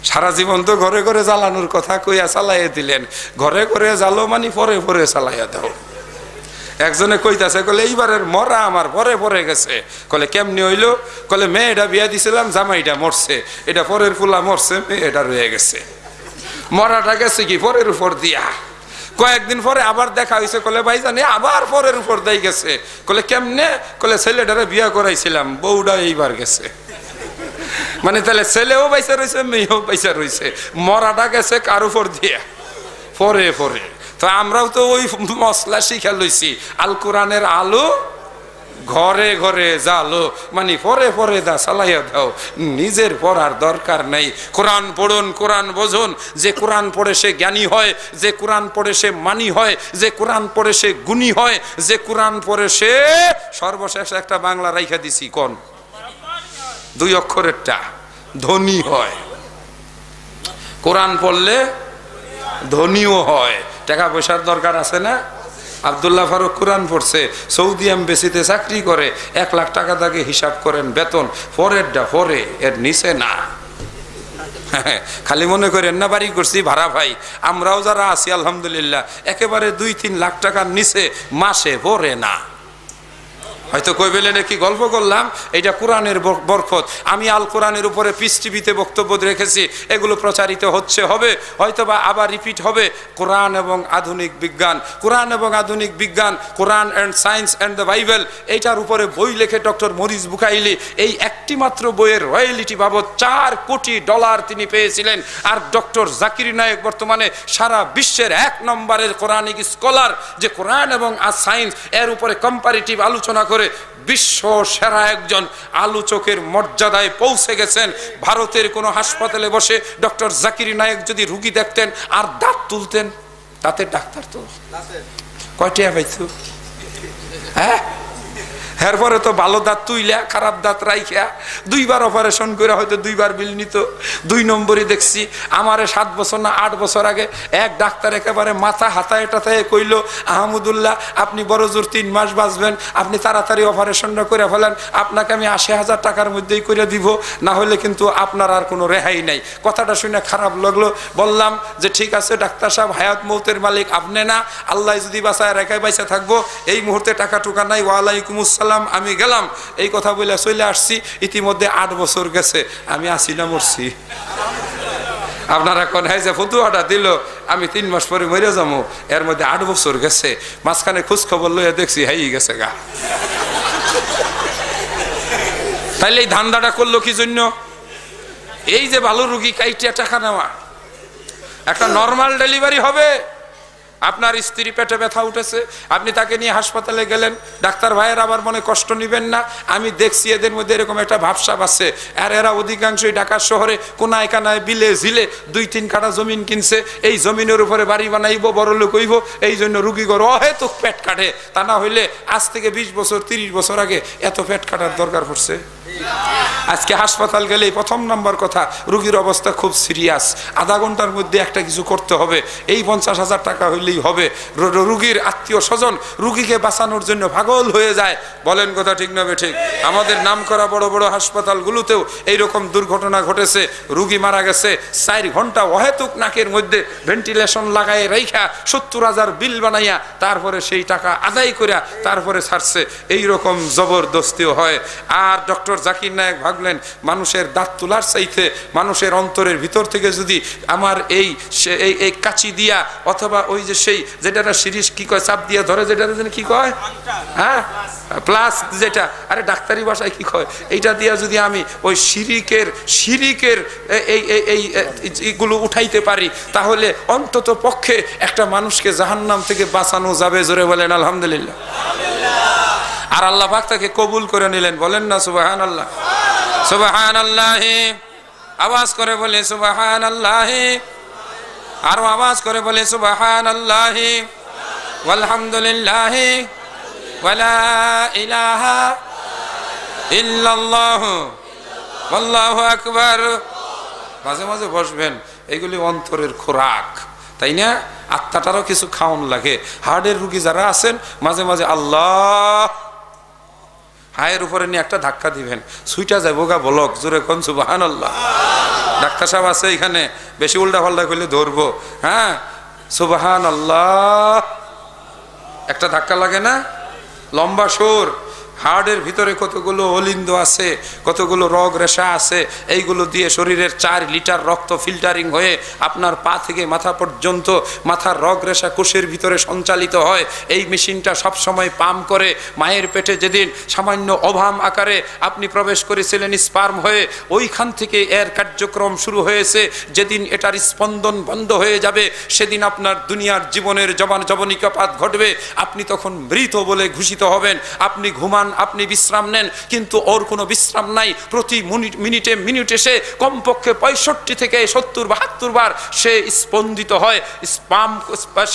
সারা জীবন তো ঘরে ঘরে জ্বালানোর কথা কইয়া চালাইয়া দিলেন, ঘরে ঘরে জ্বালো মানে পরে পরে চালাইয়া দাও। একজনে কইতাছে, কলে এইবারের মরা আমার পরে পরে গেছে। কলে কেমনি হইলো? কলে মেয়েটা বিয়া দিছিলাম, জামাইটা মরছে, এটা পরের ফুলা মরছে, মেয়েটা রয়ে গেছে, মরাটা গেছে কি পরের উপর দিয়া। কয়েকদিন পরে আবার দেখা হয়েছে, কলে ভাই জানি আবার পরের উপর দিয়ে গেছে। কলে কেমনে? কলে ছেলেটারে বিয়া করাইছিলাম, বউটা এইবার গেছে। মানে তাহলে ছেলেও বাইসা রয়েছে, মেয়েও বাইসা রয়েছে, মরাটা গেছে কার উপর দিয়া? পরে পরে। তো আমরাও তো ওই মশলা শিখা লইছি, আল কোরআনের আলো ঘরে ঘরে জালো, মানে পরে পরে দা চালাইয়া দাও, নিজের পড়ার দরকার নেই। কোরআন পড়ুন, কোরআন বোঝুন, যে কোরআন পড়ে সে জ্ঞানী হয়, যে কোরআন পড়ে সে মানি হয়, যে কোরআন পড়ে সে গুণী হয়, যে কোরআন পড়ে সে সর্বশেষ একটা বাংলা রাইখা দিছি, কোন 2 অক্ষরেরটা, ধনী হয়। কোরআন পড়লে ধনীও হয়, টাকা পয়সার দরকার আছে না? আব্দুল্লাহ ফারুক কোরআন পড়ছে, সৌদি এমবেসিতে চাকরি করে, 1 লাখ টাকা তাকে হিসাব করেন বেতন, পরেরটা পরে, এর নিচে না। খালি মনে করেন না বাড়ি করছি ভাড়া ভাই, আমরাও যারা আছি আলহামদুলিল্লাহ একেবারে 2-3 লাখ টাকার নিচে মাসে পরে না। হয়তো কই বেলে নাকি গল্প করলাম, এটা কোরআনের বরকত। আমি আল কোরআনের উপরে পিস টিভিতে বক্তব্য রেখেছি, এগুলো প্রচারিত হচ্ছে, হবে হয়তো বা আবার রিপিট হবে। কোরআন এবং আধুনিক বিজ্ঞান, কোরআন এবং আধুনিক বিজ্ঞান, Quran and science and the Bible, এইটার উপরে বই লেখে ডক্টর মরিস বুকাইলি। এই একটি মাত্র বইয়ের রয়্যালিটি বাবদ $4 কোটি তিনি পেয়েছিলেন। আর ডক্টর জাকির নায়েক বর্তমানে সারা বিশ্বের 1 নম্বরের কোরআনিক স্কলার, যে কোরআন এবং সায়েন্স এর উপরে কম্পারেটিভ আলোচনা করে বিশ্ব সেরা একজন আলোচকের মর্যাদায় পৌঁছে গেছেন। ভারতের কোনো হাসপাতালে বসে ডক্টর জাকির নায়েক যদি রুগী দেখতেন আর দাঁত তুলতেন, দাঁতের ডাক্তার তো কয়টা পাইছো? হ্যাঁ, এরপরে তো ভালো দাঁত তুইলা খারাপ দাঁত রাইখা 2 বার অপারেশন করে হয়তো 2 বার বিল নিত। 2 নম্বরই দেখছি আমারে 7 বছর না 8 বছর আগে এক ডাক্তার একেবারে মাথা হাতায় টাতায় কইল, আহমদুল্লাহ আপনি বড় জোর 3 মাস বাঁচবেন, আপনি তাড়াতাড়ি অপারেশনটা করে ফেলেন, আপনাকে আমি 80,000 টাকার মধ্যেই করে দিব, না হলে কিন্তু আপনার আর কোনো রেহাই নাই। কথাটা শুনে খারাপ লাগলো, বললাম যে ঠিক আছে ডাক্তার সাহেব, হায়াত মৌতের মালিক আপনি না, আল্লাহ যদি বাঁচায় রেখায় বাইসা থাকবো, এই মুহূর্তে টাকা টুকা নাই, ওয়ালাইকুম আসসালাম, আমি গেলাম। এই কথা বলে চলে আসছি। ইতিমধ্যে 8 বছর গেছে, আমি আসি না মরছি। আপনারা কোন যে ফতুয়াটা দিল আমি 3 মাস পরে মরে যাবো, এর মধ্যে 8 বছর গেছে, মাঝখানে খোঁজ খবর লইয়া দেখছি হাই গেছে গা। তাইলে এই ধান্দাটা করলো কি জন্য? এই যে ভালো রুগী কাইটিয়া টাকা নেওয়া। একটা নর্মাল ডেলিভারি হবে, আপনার স্ত্রী পেটে ব্যথা উঠেছে, আপনি তাকে নিয়ে হাসপাতালে গেলেন, ডাক্তার ভাইয়ের আবার মনে কষ্ট নিবেন না, আমি দেখছি এদের মধ্যে এরকম একটা ভাবসাব আছে, আর এরা অধিকাংশই ঢাকা শহরে কোনায় কানায় বিলে ঝিলে 2-3 কাঠা জমিন কিনছে, এই জমিনের উপরে বাড়ি বানাইবো, বড় লোক হইব, এই জন্য রুগী ঘর অহেতুক পেট কাটে। তা না হইলে আজ থেকে 20 বছর 30 বছর আগে এত পেট কাটার দরকার পড়ছে? আজকে হাসপাতাল গেলে প্রথম নম্বর কথা, রুগীর অবস্থা খুব সিরিয়াস, আধা ঘন্টার মধ্যে একটা কিছু করতে হবে, এই 50,000 টাকা হইলেই হবে। রুগীর আত্মীয় স্বজন রুগীকে বাঁচানোর জন্য পাগল হয়ে যায়। বলেন কথা ঠিক না বেঠিক? আমাদের নাম করা বড় বড় হাসপাতালগুলোতেও এইরকম দুর্ঘটনা ঘটেছে, রুগী মারা গেছে, 4 ঘন্টা অহেতুক নাকের মধ্যে ভেন্টিলেশন লাগাই রাইখা 70,000 বিল বানাইয়া তারপরে সেই টাকা আদায় করিয়া তারপরে ছাড়ছে। এইরকম জবরদস্তিও হয়। আর ডক্টর জাকির নায়েক ভাবলেন মানুষের দাঁত তোলার চাইতে মানুষের অন্তরের ভিতর থেকে যদি আমার এই কাচি দিয়া অথবা ওই যে সেই যেটা শিরিষ কি কয় চাপ দিয়া ধরে, যেটা কি কয়, হ্যাঁ প্লাস যেটা, আরে ডাক্তারি ভাষায় কি কয়, এইটা দিয়া যদি আমি ওই শিরিকের এইগুলো উঠাইতে পারি, তাহলে অন্তত পক্ষে একটা মানুষকে জাহান্নাম থেকে বাঁচানো যাবে। জোরে বলেন আলহামদুলিল্লাহ। আর আল্লাহ পাক তাকে কবুল করে নিলেন। বলেন না সুবহানাল্লাহ, সুবহানাল্লাহ। আওয়াজ করে বলে সুবহানাল্লাহ, আরো আওয়াজ করে বলে সুবহানাল্লাহ, ওয়ালহামদুলিল্লাহ, ওয়ালা ইলাহা ইল্লাল্লাহ, আল্লাহু আকবার। মাঝে মাঝে বসবেন, এগুলি অন্তরের খোরাক, তাই না? আত্মাটারও কিছু খাওয়ান লাগে। হার্টের রুগী যারা আছেন মাঝে মাঝে আল্লাহ হায়ের উপরে নিয়ে একটা ধাক্কা দিবেন, সুইটা যাবো গা বলক। জোরে কোন সুবহানাল্লাহ। ডাক্তার সাহেব আছে এখানে, বেশি উল্টা পাল্টা করলে ধরবো। হ্যাঁ সুবহানাল্লাহ, একটা ধাক্কা লাগে না? লম্বা সুর। হার্টের ভিতরে কতগুলো অলিন্দ আছে, কতগুলো রগ রেশা আছে, এইগুলো দিয়ে শরীরের 4 লিটার রক্ত ফিল্টারিং হয়ে আপনার পা থেকে মাথা পর্যন্ত মাথার রগ রেশা কোষের ভিতরে সঞ্চালিত হয়। এই মেশিনটা সবসময় পাম্প করে। মায়ের পেটে যেদিন সামান্য অভাম আকারে আপনি প্রবেশ করেছিলেন স্পার্ম হয়ে, ওইখান থেকে এর কার্যক্রম শুরু হয়েছে। যেদিন এটার স্পন্দন বন্ধ হয়ে যাবে, সেদিন আপনার দুনিয়ার জীবনের জবনিকাপাত ঘটবে। আপনি তখন মৃত বলে ঘোষিত হবেন। আপনি ঘুমান, আপনি বিশ্রাম নেন, কিন্তু ওর কোনো বিশ্রাম নাই। প্রতি মিনিটে মিনিটে সে কমপক্ষে 65 থেকে 70-72 বার সে স্পন্দিত হয়।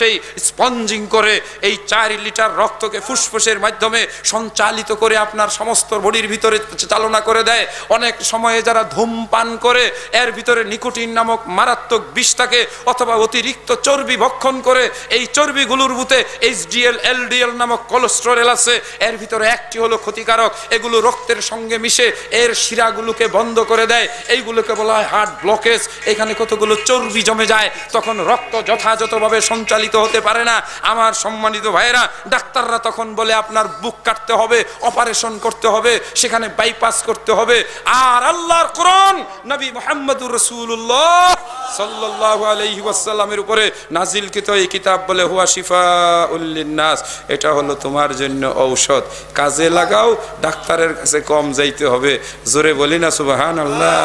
সেই স্পঞ্জিং করে এই 4 লিটার রক্তকে ফুসফুসের মাধ্যমে সঞ্চালিত করে আপনার সমস্ত বডির ভিতরে চালনা করে দেয়। অনেক সময়ে যারা ধূমপান করে, এর ভিতরে নিকোটিন নামক মারাত্মক বিষ থাকে, অথবা অতিরিক্ত চর্বি ভক্ষণ করে, এই চর্বিগুলোর বুতে HDL LDL নামক কোলেস্টেরল আছে, এর ভিতরে একটি হলো ক্ষতিকারক। এগুলো রক্তের সঙ্গে মিশে এর শিরাগুলোকে বন্ধ করে দেয়। এইগুলোকে বলা হয় হার্ট ব্লকেজ। এখানে কতগুলো চর্বি জমে যায়, তখন রক্ত যথাযথভাবে সঞ্চালিত হতে পারে না। আমার সম্মানিত ভাইয়েরা, ডাক্তাররা তখন বলে আপনার বুক কাটতে হবে, অপারেশন করতে হবে, সেখানে বাইপাস করতে হবে। আর আল্লাহর কোরআন নবী মুহাম্মদুর রাসূলুল্লাহ সাল্লাল্লাহু আলাইহি ওয়াসাল্লামের উপরে নাজিলকৃত এই কিতাব বলে হুয়া শিফাউল লিন্নাস, এটা হলো তোমার জন্য ঔষধ, কাজে লাগাও, ডাক্তারের কাছে কম যাইতে হবে। জোরে বলি না সুবহানাল্লাহ।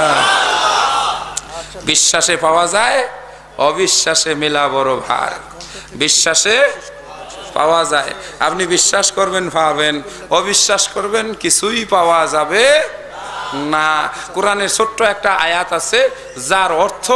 বিশ্বাসে পাওয়া যায়, অবিশ্বাসে মেলা বড় ভার। বিশ্বাসে পাওয়া যায়, আপনি বিশ্বাস করবেন পাবেন, অবিশ্বাস করবেন কিছুই পাওয়া যাবে না। কোরআনের ছোট্ট একটা আয়াত আছে যার অর্থ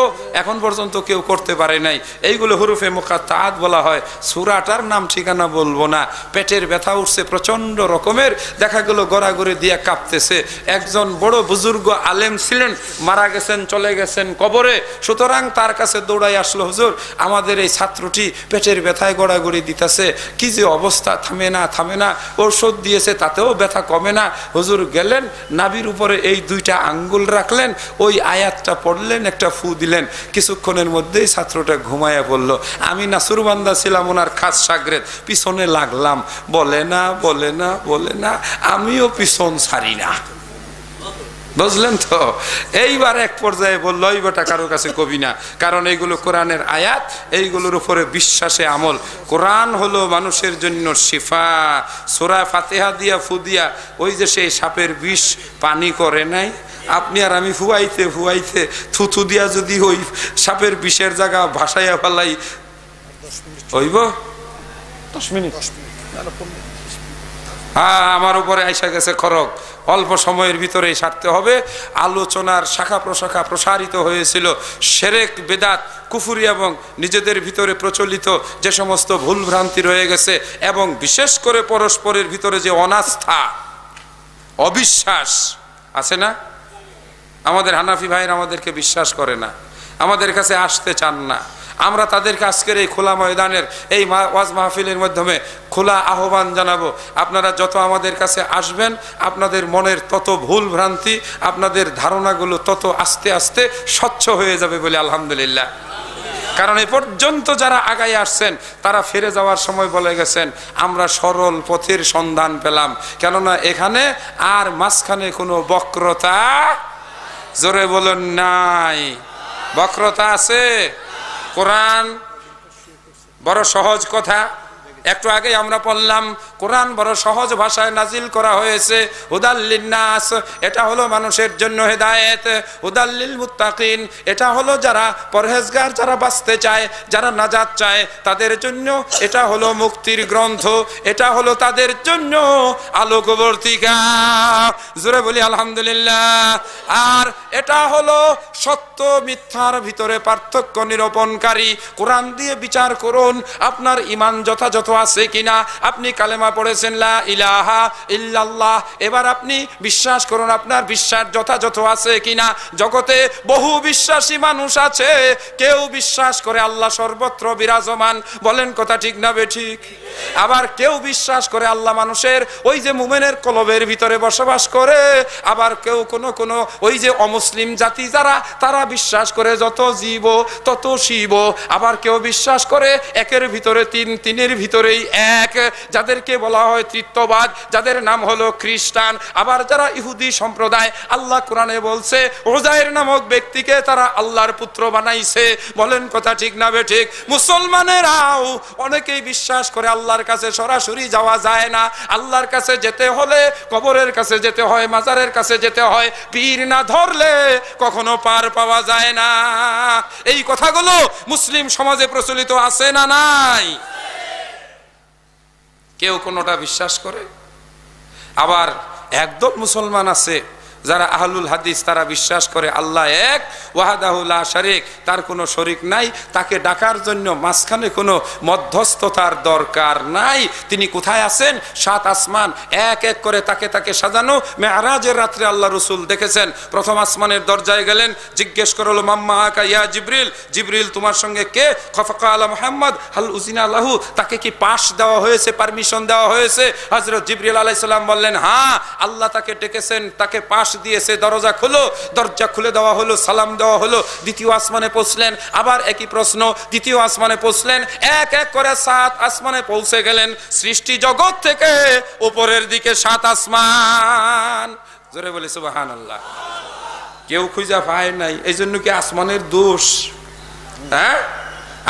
এখন পর্যন্ত কেউ করতে পারে নাই। এইগুলো হুরুফে মুকাত্তাআত বলা হয়। সূরাটার নাম ঠিকানা বলবো না। পেটের ব্যথা উঠছে প্রচন্ড রকমের, দেখা গেল গড়াগড়ি দিয়ে কাঁপতেছে। একজন বড় বুজুর্গ আলেম ছিলেন, মারা গেছেন, চলে গেছেন কবরে। সুতরাং তার কাছে দৌড়াই আসলো, হুজুর আমাদের এই ছাত্রটি পেটের ব্যথায় গড়াগড়ি দিতেছে, কি যে অবস্থা, থামে না থামে না, ঔষধ দিয়েছে তাতেও ব্যথা কমে না। হুজুর গেলেন, নাভির উপরে এই 2টা আঙ্গুল রাখলেন, ওই আয়াতটা পড়লেন, একটা ফু দিলেন, কিছুক্ষণের মধ্যেই ছাত্রটা ঘুমায়া পড়লো। আমি নাসুরবান্দা ছিলাম ওনার খাস শাগরেদ, পিছনে লাগলাম। বলে না বলে না বলে না, আমিও পিছন ছাড়ি না। বুঝলেন তো? এইবার এক পর্যায়ে বলল ওই বেটা কারো কাছে কবি না, কারণ এইগুলো কোরআনের আয়াত, এইগুলোর উপরে বিশ্বাসে আমল। কোরআন হলো মানুষের জন্য শিফা। সূরা ফাতিহা দিয়া ফুদিয়া ওই যে সেই সাপের বিষ পানি করে নাই, আপনি আর আমি ফুয়াইতে ফুয়াইতে থুথু দিয়া যদি ওই সাপের বিষের জায়গা ভাসাইয়া ফেলাই হইব 10 মিনিট। হ্যাঁ, আমার উপরে আইসা গেছে খরক, অল্প সময়ের ভিতরেই সারতে হবে। আলোচনার শাখা প্রশাখা প্রসারিত হয়েছিল শিরক, বেদাত, কুফরি এবং নিজেদের ভিতরে প্রচলিত যে সমস্ত ভুল ভ্রান্তি রয়ে গেছে, এবং বিশেষ করে পরস্পরের ভিতরে যে অনাস্থা, অবিশ্বাস আছে না। আমাদের হানাফি ভাইরা আমাদেরকে বিশ্বাস করে না, আমাদের কাছে আসতে চান না। আমরা তাদেরকে আজকের এই খোলা ময়দানের এই ওয়াজ মাহফিলের মাধ্যমে খোলা আহ্বান জানাবো, আপনারা যত আমাদের কাছে আসবেন আপনাদের মনের তত ভুল ভ্রান্তি, আপনাদের ধারণাগুলো তত আস্তে আস্তে স্বচ্ছ হয়ে যাবে বলে আলহামদুলিল্লাহ। কারণ এ পর্যন্ত যারা আগায় আসছেন তারা ফিরে যাওয়ার সময় বলে গেছেন আমরা সরল পথের সন্ধান পেলাম, কেননা এখানে আর মাঝখানে কোনো বক্রতা, জোরে বলেন নাই, বক্রতা আছে? কোরআন বড় সহজ কথা, একটু আগে আমরা পড়লাম কোরআন বড় সহজ ভাষায় নাজিল করা হয়েছে। হুদাল লিন্নাস, এটা হলো মানুষের জন্য হেদায়েত। হুদাল লিল মুত্তাকিন, এটা হলো যারা পরহেজগার, যারা বাঁচতে চায়, যারা নাজাত চায় তাদের জন্য এটা হলো মুক্তির গ্রন্থ, এটা হলো তাদের জন্য আলোকবর্তিকা। জোরে বলি আলহামদুলিল্লাহ। আর এটা হলো সত্য মিথ্যার ভিতরে পার্থক্য নিরূপণকারী। কোরআন দিয়ে বিচার করুন আপনার ঈমান যথাযথ আছে কিনা। আপনি কালেমা পড়েছেন লা ইলাহা ইল্লাল্লাহ, এবার আপনি বিশ্বাস করুন আপনার বিশ্বাস যথাযথ আছে কিনা। জগতে বহু বিশ্বাসী মানুষ আছে, কেউ বিশ্বাস করে আল্লাহ সর্বত্র বিরাজমান, বলেন কথা ঠিক না বেঠিক? আবার কেউ বিশ্বাস করে আল্লাহ মানুষের ওই যে মুমিনের কলবের ভিতরে বসবাস করে। আবার কেউ কোন ওই যে অমুসলিম জাতি যারা, তারা বিশ্বাস করে যত জীব তত শিব। আবার কেউ বিশ্বাস করে একের ভিতরে তিন, তিনের ভিতরেই এক, যাদেরকে বলা হয় তৃতীয়বাদ, যাদের নাম হলো খ্রিস্টান। আবার যারা ইহুদি সম্প্রদায়, আল্লাহ কোরআনে বলছে উযায়ের নামক ব্যক্তিকে তারা আল্লাহর পুত্র বানাইছে, বলেন কথা ঠিক না বেঠিক? মুসলমানেরাও অনেকেই বিশ্বাস করে আল্লাহর কাছে সরাসরি যাওয়া যায় না, আল্লাহর কাছে যেতে হলে কবরের কাছে যেতে হয়, মাজারের কাছে যেতে হয়, পীর না ধরলে কখনো পার পাওয়া যায় না। এই কথাগুলো মুসলিম সমাজে প্রচলিত আছে না নাই? কেউ কোনোটা বিশ্বাস করে। আবার একদম মুসলমান আছে যারা আহলুল হাদিস, তারা বিশ্বাস করে আল্লাহ এক, ওয়াহদাহু লা শারীক, তার কোনো শরীক নাই, তাকে ডাকার জন্য মাঝখানে কোনো মধ্যস্থতার দরকার নাই। তিনি কোথায় আছেন? 7 আসমান, এক এক করে তাকে তাকে সাজানো। মেরাজের রাত্রে আল্লাহ রসুল দেখেছেন, প্রথম আসমানের দরজায় গেলেন, জিজ্ঞেস করলো মাম্মা আকা ইয়া জিবরিল, জিবরিল তোমার সঙ্গে কে? ফাকালা মুহাম্মদ হাল উজিনা লাহু, তাকে কি পাস দেওয়া হয়েছে, পারমিশন দেওয়া হয়েছে? হযরত জিবরিল আলাইহিস সালাম বললেন হ্যাঁ, আল্লাহ তাকে ডেকেছেন, তাকে পাস দিয়েছে, দরজা খুলো। দরজা খুলে দেওয়া হলো, সালাম দেওয়া হলো। দ্বিতীয় আসমানে পৌঁছলেন, আবার একই প্রশ্ন। দ্বিতীয় আসমানে পৌঁছলেন, এক এক করে 7 আসমানে পৌঁছে গেলেন। সৃষ্টি জগৎ থেকে উপরের দিকে 7 আসমান। জোরে বলি সুবহানাল্লাহ। কেউ খুঁজা পায় নাই, এই জন্য কি আসমানের দোষ? হ্যাঁ,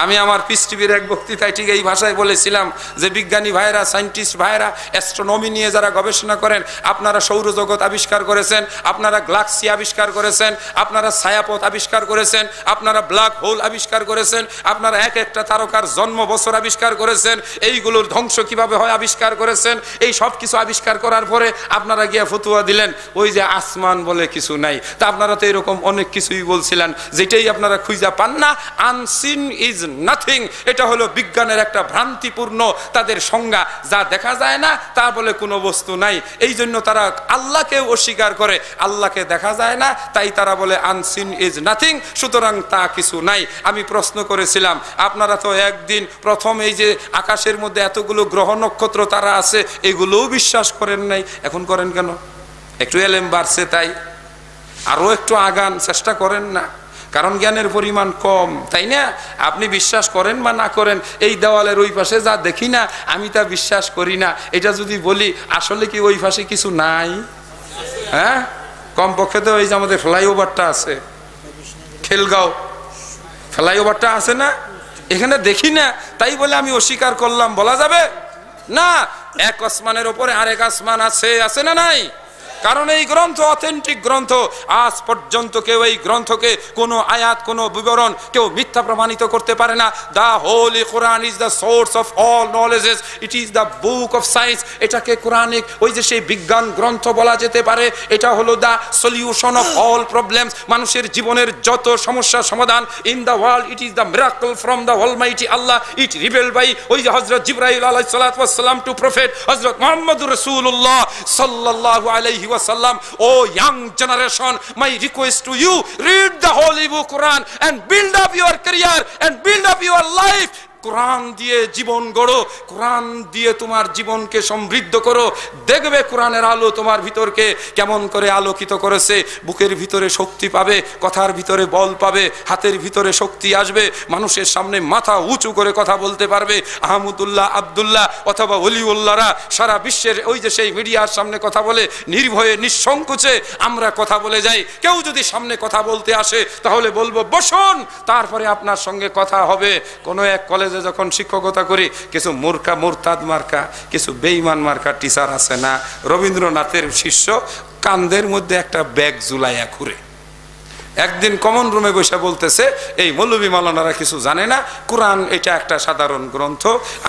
আমি আমার পিস টিভির এক বক্তৃতায় ঠিক এই ভাষায় বলেছিলাম যে বিজ্ঞানী ভাইরা, সায়েন্টিস্ট ভাইরা, অ্যাস্ট্রোনমি নিয়ে যারা গবেষণা করেন, আপনারা সৌরজগৎ আবিষ্কার করেছেন, আপনারা গ্যালাক্সি আবিষ্কার করেছেন, আপনারা ছায়াপথ আবিষ্কার করেছেন, আপনারা ব্ল্যাক হোল আবিষ্কার করেছেন, আপনারা এক একটা তারকার জন্ম বছর আবিষ্কার করেছেন, এইগুলোর ধ্বংস কিভাবে হয় আবিষ্কার করেছেন। এই সব কিছু আবিষ্কার করার পরে আপনারা গিয়ে ফতুয়া দিলেন ওই যে আসমান বলে কিছু নাই। তা আপনারা তো এরকম অনেক কিছুই বলছিলেন, যেটাই আপনারা খুঁজা পান না। আনসিন ইজ নাথিং, এটা হলো বিজ্ঞানের একটা ভ্রান্তিপূর্ণ তাদের সংজ্ঞা। যা দেখা যায় না তা বলে কোনো বস্তু নাই। এই জন্য তারা আল্লাহকে অস্বীকার করে, আল্লাহকে দেখা যায় না তাই তারা বলে আনসিন ইজ নাথিং, সুতরাং তা কিছু নাই। আমি প্রশ্ন করেছিলাম আপনারা তো একদিন প্রথম এই যে আকাশের মধ্যে এতগুলো গ্রহ নক্ষত্র তারা আছে, এগুলোও বিশ্বাস করেন নাই, এখন করেন কেন? একটু এলেম বাড়ছে তাই, আরো একটু আগান, চেষ্টা করেন না, কারণ জ্ঞানের পরিমাণ কম, তাই না? আপনি বিশ্বাস করেন বা না করেন, এই দেওয়ালের ওই পাশে যা দেখি না আমি তা বিশ্বাস করি না, এটা যদি বলি আসলে কি ওই পাশে কিছু নাই? হ্যাঁ, কমপক্ষে তো এই যে আমাদের ফ্লাইওভারটা আছে, খেলগাঁও ফ্লাইওভারটা আছে না, এখানে দেখি না, তাই বলে আমি অস্বীকার করলাম বলা যাবে না? এক আসমানের উপরে আরেক আসমান আছে, আছে না নাই? কারণ এই গ্রন্থ অথেন্টিক গ্রন্থ। আজ পর্যন্ত কেউ এই গ্রন্থকে কোনো আয়াত, কোনো বিবরণ কেউ মিথ্যা প্রমাণিত করতে পারে না। The holy Quran is the source of all knowledges, it is the book of science. এটাকে কোরআনিক ওই যে সেই বিজ্ঞান গ্রন্থ বলা যেতে পারে। এটা হলো the solution of all problems, মানুষের জীবনের যত সমস্যার সমাধান। In the world it is the miracle from the almighty Allah. It reveal by ওই যে হযরত জিবরাইল আলাইহিস সালাতু ওয়াস সালাম টু প্রফেট হযরত মুহাম্মদুর রাসূলুল্লাহ সাল্লাল্লাহু আলাইহি wasallam. Oh young generation, my request to you, read the holy book Quran and build up your career and build up your life. কোরআন দিয়ে জীবন গড়ো, কোরআন দিয়ে তোমার জীবনকে সমৃদ্ধ করো। দেখবে কোরআনের আলো তোমার ভিতরকে কেমন করে আলোকিত করেছে। বুকের ভিতরে শক্তি পাবে, কথার ভিতরে বল পাবে, হাতের ভিতরে শক্তি আসবে, মানুষের সামনে মাথা উঁচু করে কথা বলতে পারবে। আহমদুল্লাহ, আব্দুল্লাহ অথবা ওলিউল্লাহরা সারা বিশ্বের ওই যে সেই মিডিয়ার সামনে কথা বলে নির্ভয়ে নিঃসংকোচে আমরা কথা বলে যাই। কেউ যদি সামনে কথা বলতে আসে তাহলে বলবো বসুন, তারপরে আপনার সঙ্গে কথা হবে। কোনো এক কলেজে যখন শিক্ষকতা করি, কিছু মূর্খা মুরতাদ মার্কা, কিছু বেঈমান মার্কা টিচার আছে না, রবীন্দ্রনাথের শিষ্য কান্দের মধ্যে একটা ব্যাগ ঝুলাইয়া ঘুরে। একদিন কমন রুমে বসে বলতেছে, এই মৌলবী মাওলানারা কিছু জানে না, কোরআন এটা একটা সাধারণ গ্রন্থ।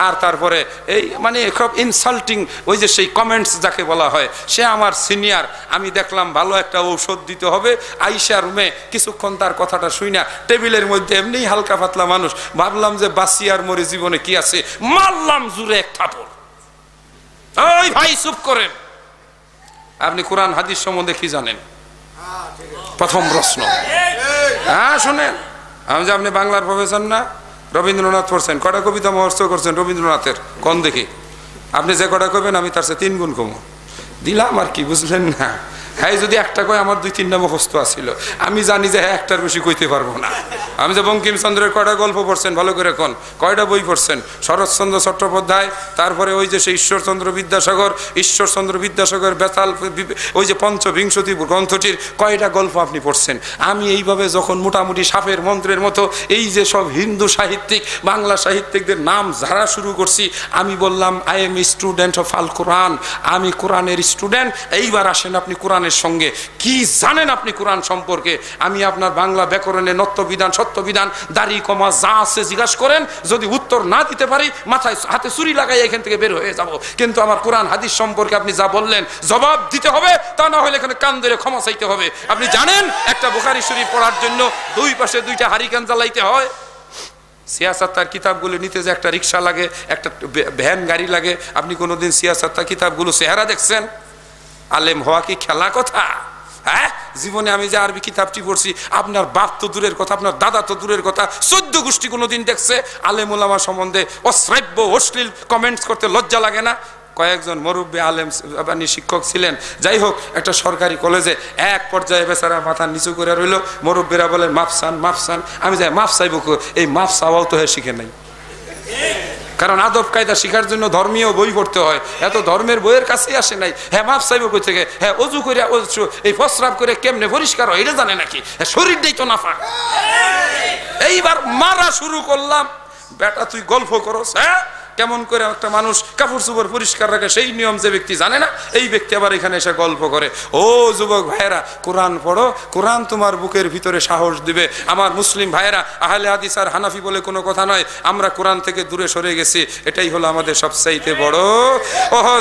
আর তারপরে এই মানে খুব ইনসাল্টিং ওই যে সেই কমেন্টস যাকে বলা হয়, সে আমার সিনিয়র। আমি দেখলাম ভালো একটা ঔষধ দিতে হবে, আইসা রুমে কিছুক্ষণ তার কথাটা শুই না, টেবিলের মধ্যে এমনি হালকা পাতলা মানুষ, ভাবলাম যে বাঁচি আর মরে জীবনে কি আছে, মারলাম জুড়ে এক থাপড়। ওই ভাই চুপ করেন, আপনি কোরআন হাদিস সম্বন্ধে কি জানেন? প্রথম প্রশ্ন। হ্যাঁ শোনেন, আমি যে আপনি বাংলার প্রফেসর না, রবীন্দ্রনাথ পড়ছেন, কটা কবিতা মুখস্থ করছেন রবীন্দ্রনাথের? কোন দেখি আপনি যে কটা কবেন আমি তার চেয়ে 3 গুণ কম দিলাম আর কি, বুঝলেন না? হ্যাঁ যদি একটা কয় আমার 2-3টা মুখস্থ আছিল, আমি জানি যে হ্যাঁ একটার বেশি কইতে পারবো না। আমি যে বঙ্কিমচন্দ্রের কয়টা গল্প পড়ছেন ভালো করে কোন, কয়টা বই পড়ছেন? শরৎচন্দ্র চট্টোপাধ্যায়, তারপরে ওই যে সেই ঈশ্বরচন্দ্র বিদ্যাসাগর বেতাল ওই যে পঞ্চবিংশতি গ্রন্থটির কয়টা গল্প আপনি পড়ছেন? আমি এইভাবে যখন মোটামুটি সাপের মন্ত্রের মতো এই যে সব হিন্দু সাহিত্যিক, বাংলা সাহিত্যিকদের নাম ঝাড়া শুরু করছি, আমি বললাম আই এম স্টুডেন্ট অফ আল কোরআন, আমি কোরআনের স্টুডেন্ট। এইবার আসেন আপনি কোরআনের সঙ্গে কি জানেন আপনি কোরআন সম্পর্কে? আমি আপনার বাংলা ব্যাকরণে নত্যবিধান, সত্যবিধান, দাড়ি কমা যা আছে জিজ্ঞাসা করেন, যদি উত্তর না দিতে পারি মাথায় হাতে ছুরি লাগাই এখান থেকে বের হয়ে যাব। কিন্তু আমার কোরআন হাদিস সম্পর্কে আপনি যা বললেন জবাব দিতে হবে, তা না হলে এখানে কান ধরে ক্ষমা চাইতে হবে। আপনি জানেন একটা বুখারী শরীফ পড়ার জন্য 2 পাশে 2টা হারিকেন জ্বালাইতে হয়? সিয়াসাত্তার কিতাবগুলো নিতে যে একটা রিক্সা লাগে, একটা ভ্যান গাড়ি লাগে। আপনি কোনোদিন সিয়াসাত্তার কিতাবগুলো চেহারা দেখছেন? আলেম হওয়া কি খেলা কথা? হ্যাঁ, জীবনে আমি যে আরবি কিতাবটি পড়ছি, আপনার বাপ তো দূরের কথা, আপনার দাদা তো দূরের কথা, 14 গোষ্ঠী কোনোদিন দেখছে আলেম ওলামা সম্বন্ধে অশ্রাব্য অশ্লীল কমেন্টস করতে লজ্জা লাগে না? কয়েকজন মুরব্বী আলেম শিক্ষক ছিলেন, যাই হোক একটা সরকারি কলেজে এক পর্যায়ে বেচারা মাথা নিচু করে রইল, মুরব্বীরা বলেন মাফসান মাফসান। আমি যাই মাফ চাইব, এই মাফ চাওয়াও তো হ্যাঁ শিখে নাই। কারণ আদব কায়দা শিখার জন্য ধর্মীয় বই পড়তে হয়, এত ধর্মের বইয়ের কাছেই আসে নাই। হ্যাঁ মাফ চাইব কই থেকে? হ্যাঁ অজু করে এই প্রস্রাব করে কেমনে পরিষ্কার হয় এটা জানে নাকি? শরীরটাই তো নাফা। এইবার মারা শুরু করলাম, বেটা তুই গল্প করস? হ্যাঁ কেমন করে একটা মানুষ কাপড় চোপড় পরিষ্কার রাখে সেই নিয়ম যে ব্যক্তি জানে না, এই ব্যক্তি আবার এখানে এসে গল্প করে। ও যুবক ভাইয়েরা, কোরআন পড়ো, কোরআন তোমার বুকের ভিতরে সাহস দিবে। আমার মুসলিম ভাইয়েরা, আহলে হাদিস আর হানাফি বলে কোনো কথা নয়, আমরা কোরআন থেকে দূরে সরে গেছি, এটাই হলো আমাদের সবচাইতে বড়। ওহো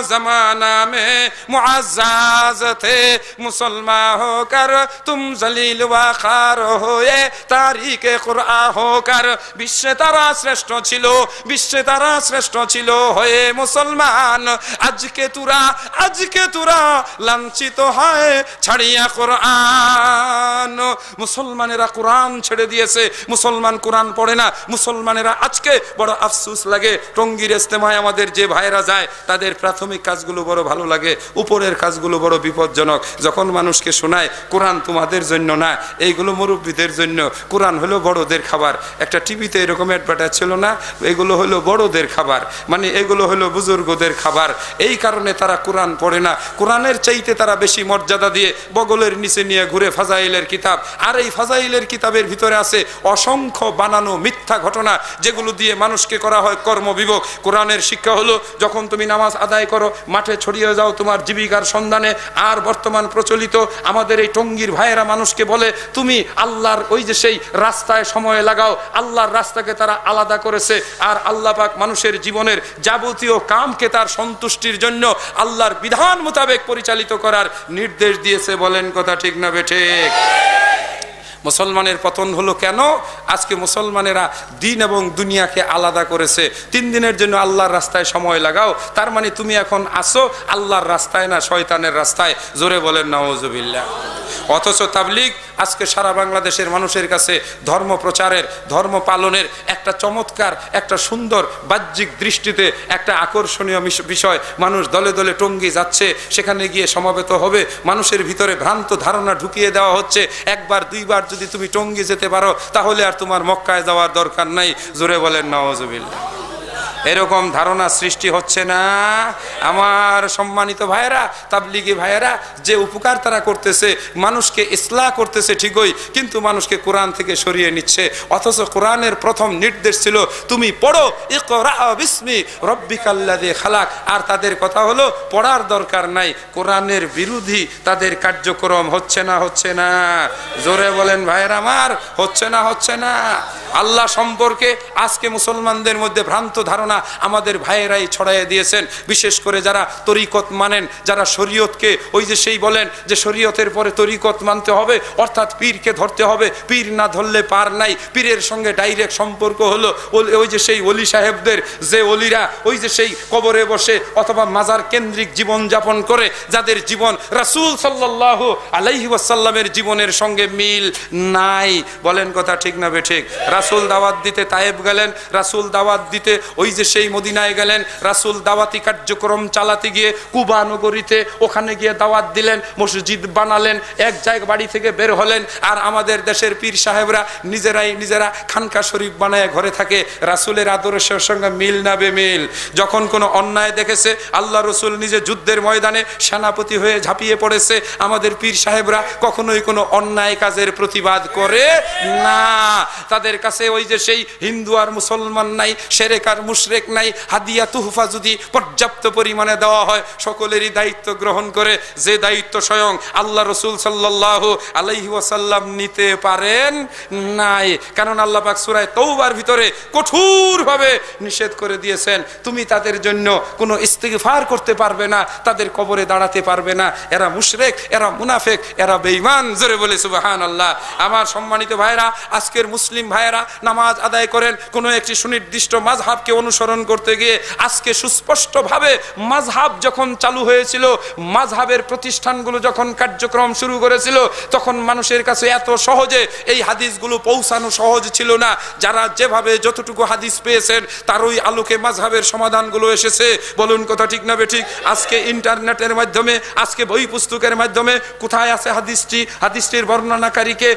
জমানা মে মুআজ্জাজ থে মুসলমান হোকর তুম জলিল ওয়াখার হোয়ে তারিকে কুরআন হোকর। বিশ্বে তারা শ্রেষ্ঠ ছিল, বিশ্বে তারা শ্রেষ্ঠ ছিল হয়ে মুসলমান। আজকে তুরা লাঞ্ছিত হয় ছাড়িয়া কোরআন। মুসলমানেরা কোরআন ছেড়ে দিয়েছে, মুসলমান কোরআন পড়ে না। মুসলমানেরা আজকে বড় আফসোস লাগে, টঙ্গীর ইজতেমায় আমাদের যে ভাইরা যায় তাদের প্রাথমিক কাজগুলো বড় ভালো লাগে, উপরের কাজগুলো বড় বিপজ্জনক। যখন মানুষকে শোনায় কোরআন তোমাদের জন্য না, এইগুলো মুরব্বীদের জন্য, কোরআন হলো বড়দের খাবার। একটা টিভিতে এরকম অ্যাডভার্টাইজ ছিল না, এগুলো হলো বড়দের খাবার, মানে এগুলো হলো বুজুর্গদের খাবার। এই কারণে তারা কোরআন পড়ে না। কোরআনের চাইতে তারা বেশি মর্যাদা দিয়ে বগলের নিচে নিয়ে ঘুরে ফাজাইলের কিতাব। আর এই ফাজাইলের কিতাবের ভিতরে আছে অসংখ্য বানানো মিথ্যা ঘটনা, যেগুলো দিয়ে মানুষকে করা হয় কর্মবিমুখ। কোরআনের শিক্ষা হলো যখন তুমি নামাজ আদায় করো, মাঠে ছড়িয়ে যাও তোমার জীবিকার সন্ধানে। আর বর্তমান প্রচলিত আমাদের এই টঙ্গীর ভাইয়েরা মানুষকে বলে তুমি আল্লাহর ওই যে সেই রাস্তায় সময় লাগাও। আল্লাহর রাস্তাকে তারা আলাদা করেছে, আর আল্লাহ পাক মানুষের জীবনের যাবতীয় কামকে তার সন্তুষ্টির জন্য আল্লাহর বিধান মোতাবেক পরিচালিত করার নির্দেশ দিয়েছে। বলেন কথা ঠিক না বেঠিক? মুসলমানের পতন হলো কেন? আজকে মুসলমানেরা দিন এবং দুনিয়াকে আলাদা করেছে। 3 দিনের জন্য আল্লাহর রাস্তায় সময় লাগাও, তার মানে তুমি এখন আসো আল্লাহর রাস্তায় না শয়তানের রাস্তায়। জোরে বলেন নাউজুবিল্লাহ। অথচ তাবলীগ আজকে সারা বাংলাদেশের মানুষের কাছে ধর্ম প্রচারের, ধর্ম পালনের একটা চমৎকার, একটা সুন্দর বাহ্যিক দৃষ্টিতে একটা আকর্ষণীয় বিষয়। মানুষ দলে দলে টঙ্গী যাচ্ছে, সেখানে গিয়ে সমবেত হবে। মানুষের ভিতরে ভ্রান্ত ধারণা ঢুকিয়ে দেওয়া হচ্ছে, একবার দুইবার যদি তুমি টঙ্গী যেতে পারো তাহলে আর তোমার মক্কায় যাওয়ার দরকার নাই। জোরে বলেন নাউজুবিল্লাহ। এরকম ধারণা সৃষ্টি হচ্ছে না? আমার সম্মানিত ভাইয়েরা, তাবলীগী ভাইয়েরা যে উপকার তারা করতেছে, মানুষকে ইসলাহ করতেছে ঠিকই, কিন্তু মানুষকে কোরআন থেকে সরিয়ে নিচ্ছে। অথচ কোরআনের প্রথম নির্দেশ ছিল তুমি পড়ো, ইকরা বিসমি রব্বিকাল্লাযী খালাক। আর তাদের কথা হলো পড়ার দরকার নাই। কোরআনের বিরোধী তাদের কার্যক্রম হচ্ছে না? হচ্ছে না? জোরে বলেন ভাইয়েরা আমার, হচ্ছে না? হচ্ছে না? আল্লাহ সম্পর্কে আজকে মুসলমানদের মধ্যে ভ্রান্ত ধারণা আমাদের ভাইয়েরাই ছড়াইয়ে দিয়েছেন। বিশেষ করে যারা তরিকত মানেন, যারা শরীয়তকে ওই যে সেই বলেন যে শরীয়তের পরে তরিকত মানতে হবে, অর্থাৎ পীরকে ধরতে হবে, পীর না ধরলে পার নাই। পীরের সঙ্গে ডাইরেক্ট সম্পর্ক হলো ওই যে সেই ওলি সাহেবদের, যে ওলিরা ওই যে সেই কবরে বসে অথবা মাজার কেন্দ্রিক জীবন যাপন করে, যাদের জীবন রাসূল সাল্লাল্লাহু আলাইহি ওয়াসাল্লামের জীবনের সঙ্গে মিল নাই। বলেন কথা ঠিক না বেঠিক? রাসূল দাওয়াত দিতে তায়েব গেলেন, রাসূল দাওয়াত দিতে ওই যে সেই মদিনায় গেলেন, রাসূল দাওয়াতি কার্যক্রম চালাতে গিয়ে কুবা নগরীতে ওখানে গিয়ে দাওয়াত দিলেন, মসজিদ বানালেন, এক জায়গা বাড়ি থেকে বের হলেন। আর আমাদের দেশের পীর সাহেবরা নিজেরা খানকা শরীফ বানায় ঘরে থাকে। রাসূলের আদর্শের সঙ্গে মিল না বেমিল? যখন কোনো অন্যায় দেখেছে, আল্লাহ রসুল নিজে যুদ্ধের ময়দানে সেনাপতি হয়ে ঝাঁপিয়ে পড়েছে, আমাদের পীর সাহেবরা কখনোই কোনো অন্যায় কাজের প্রতিবাদ করে না। তাদের কাছে ওই যে সেই হিন্দু আর মুসলমান নাই, শিরক আর মুশরিক নাই। হাদিয়া তুহফা যদি পর্যাপ্ত পরিমাণে দেওয়া হয়, সকলেরই দায়িত্ব গ্রহণ করে, যে দায়িত্ব স্বয়ং আল্লাহ রসুল সাল্লাল্লাহু আলাইহি ওয়াসাল্লাম নিতে পারেন নাই। কারণ আল্লাহ পাক সূরা তাওবার ভিতরে কঠোরভাবে নিষেধ করে দিয়েছেন, তুমি তাদের জন্য কোনো ইস্তিগফার করতে পারবে না, তাদের কবরে দাঁড়াতে পারবে না, এরা মুশরিক, এরা মুনাফিক, এরা বেঈমান। জোরে বলে সুবহানাল্লাহ। আমার সম্মানিত ভাইরা, আজকের মুসলিম ভাইরা নামাজ আদায় করেন কোনো একটি সুনির্দিষ্ট মাযহাবকে অনুসরণ করতে গিয়ে। আজকে সুস্পষ্টভাবে মাযহাব যখন চালু হয়েছিল, মাযহাবের প্রতিষ্ঠানগুলো যখন কার্যক্রম শুরু করেছিল, তখন মানুষের কাছে এত সহজে এই হাদিসগুলো পৌঁছানো সহজ ছিল না। যারা যেভাবে যতটুকু হাদিস পেয়েছেন তার ওই আলোকে মাযহাবের সমাধানগুলো এসেছে। বলুন কথা ঠিক না বেঠিক? আজকে ইন্টারনেটের মাধ্যমে, আজকে বই পুস্তকের মাধ্যমে কোথায় আছে হাদিসটি, হাদিসটির বর্ণনাকারীকে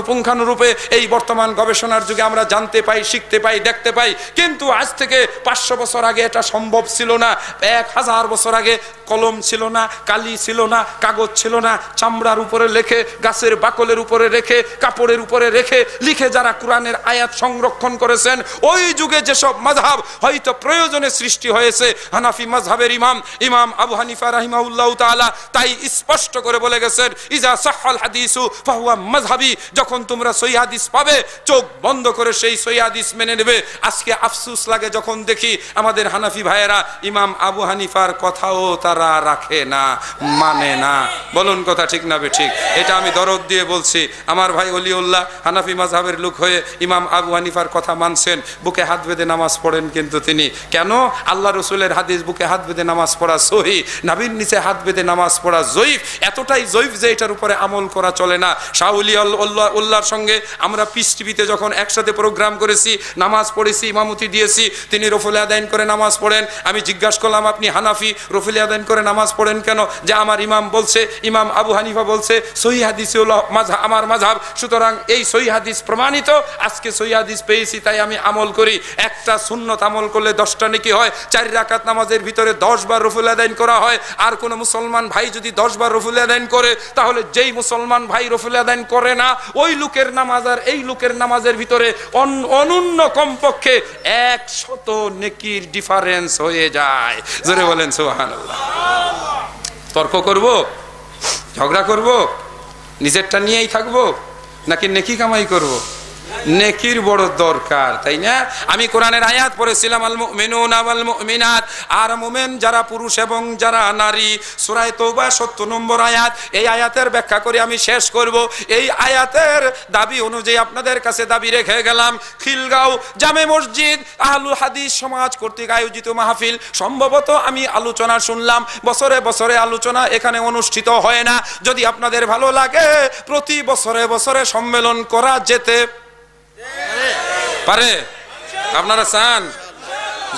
পুঙ্খানুরূপে এই বর্তমান গবেষণার যুগে আমরা জানতে পাই, শিখতে পাই, দেখতে পাই। কিন্তু আজ থেকে 500 বছর আগে এটা সম্ভব ছিল না। 1000 বছর আগে কলম ছিল না, কালি ছিল না, কাগজ ছিল না। চামড়ার উপরে লেখে, গাছের বাকলের উপরে রেখে, কাপড়ের উপরে রেখে লিখে যারা কোরআনের আয়াত সংরক্ষণ করেছেন, ওই যুগে যেসব মাযহাব হয়তো প্রয়োজনে সৃষ্টি হয়েছে, হানাফি মাযহাবের ইমাম আবু হানিফা রাহিমাহুল্লাহ তাআলা তাই স্পষ্ট করে বলে গেছেন, ইজা সাহহাল হাদিসু ফাহুয়া মাযহাবি। যখন তোমরা সহিহ হাদিস পাবে, চোখ বন্ধ করে সেই সহিহ হাদিস মেনে নেবে। আজকে আফসোস লাগে যখন দেখি আমাদের হানাফি ভাইয়েরা ইমাম আবু হানিফার কথাও তারা রাখে না, মানে না। বলুন কথা ঠিক না বেঠিক? এটা আমি দরদ দিয়ে বলছি। আমার ভাই ওলিউল্লাহ হানাফি মাযহাবের লোক হয়ে ইমাম আবু হানিফার কথা মানছেন, বুকে হাত বেঁধে নামাজ পড়েন, কিন্তু তিনি কেন? আল্লাহ রসুলের হাদিস বুকে হাত বেঁধে নামাজ পড়া সহিহ, নাবির নিচে হাত বেঁধে নামাজ পড়া জয়ীফ। এতটাই জয়ীফ যে এটার উপরে আমল করা চলে না। শাহ উল্লাহর সঙ্গে আমরা পিস টিভিতে যখন যখন একসাথে প্রোগ্রাম করেছি, নামাজ পড়েছি, ইমামতি দিয়েছি, তিনি রফুল আদাইন করে নামাজ পড়েন। আমি জিজ্ঞাসা করলাম, আপনি হানাফি, রফুল আদাইন করে নামাজ পড়েন কেন? যে আমার ইমাম বলছে, ইমাম আবু হানিফা বলছে সহিহ হাদিস হলো আমার মাযহাব, সুতরাং এই সহিহ হাদিস প্রমাণিত, আজকে সহিহ হাদিস পেয়েছি তাই আমি আমল করি। একটা সুন্নত আমল করলে 10টা নেকি হয়। 4 রাকাত নামাজের ভিতরে 10 বার রফুল আদাইন করা হয়। আর কোন মুসলমান ভাই যদি 10 বার রফুল আদাইন করে, তাহলে যেই মুসলমান ভাই রফুল আদাইন করে না, ওই লোকের নামাজ আর এই লোকের নামাজের ভিতরে অনন্য কমপক্ষে 100 নেকির ডিফারেন্স হয়ে যায়। জোরে বলেন সুবহানাল্লাহ। তর্ক করব, ঝগড়া করব, নিজেরটা নিয়েই থাকবো, নাকি নেকি কামাই করব? নেকির বড় দরকার, তাই না? আমি কোরআনের আয়াত পড়েছিলাম, আল মুমিনুনা ওয়াল মুমিনাত, আর মুমিন যারা পুরুষ এবং যারা নারী, সূরা তাওবা 70 নম্বর আয়াত। এই আয়াতের ব্যাখ্যা করে আমি শেষ করব। এই আয়াতের দাবি অনুযায়ী আপনাদের কাছে দাবি রেখে গেলাম, খিলগাঁও জামে মসজিদ আহলুল হাদিস সমাজ কর্তৃক আয়োজিত মাহফিল, সম্ভবত আমি আলোচনা শুনলাম, বছরে বছরে আলোচনা এখানে অনুষ্ঠিত হয় না। যদি আপনাদের ভালো লাগে, প্রতি বছরে বছরে সম্মেলন করা যেতে পারে। আপনারা চান?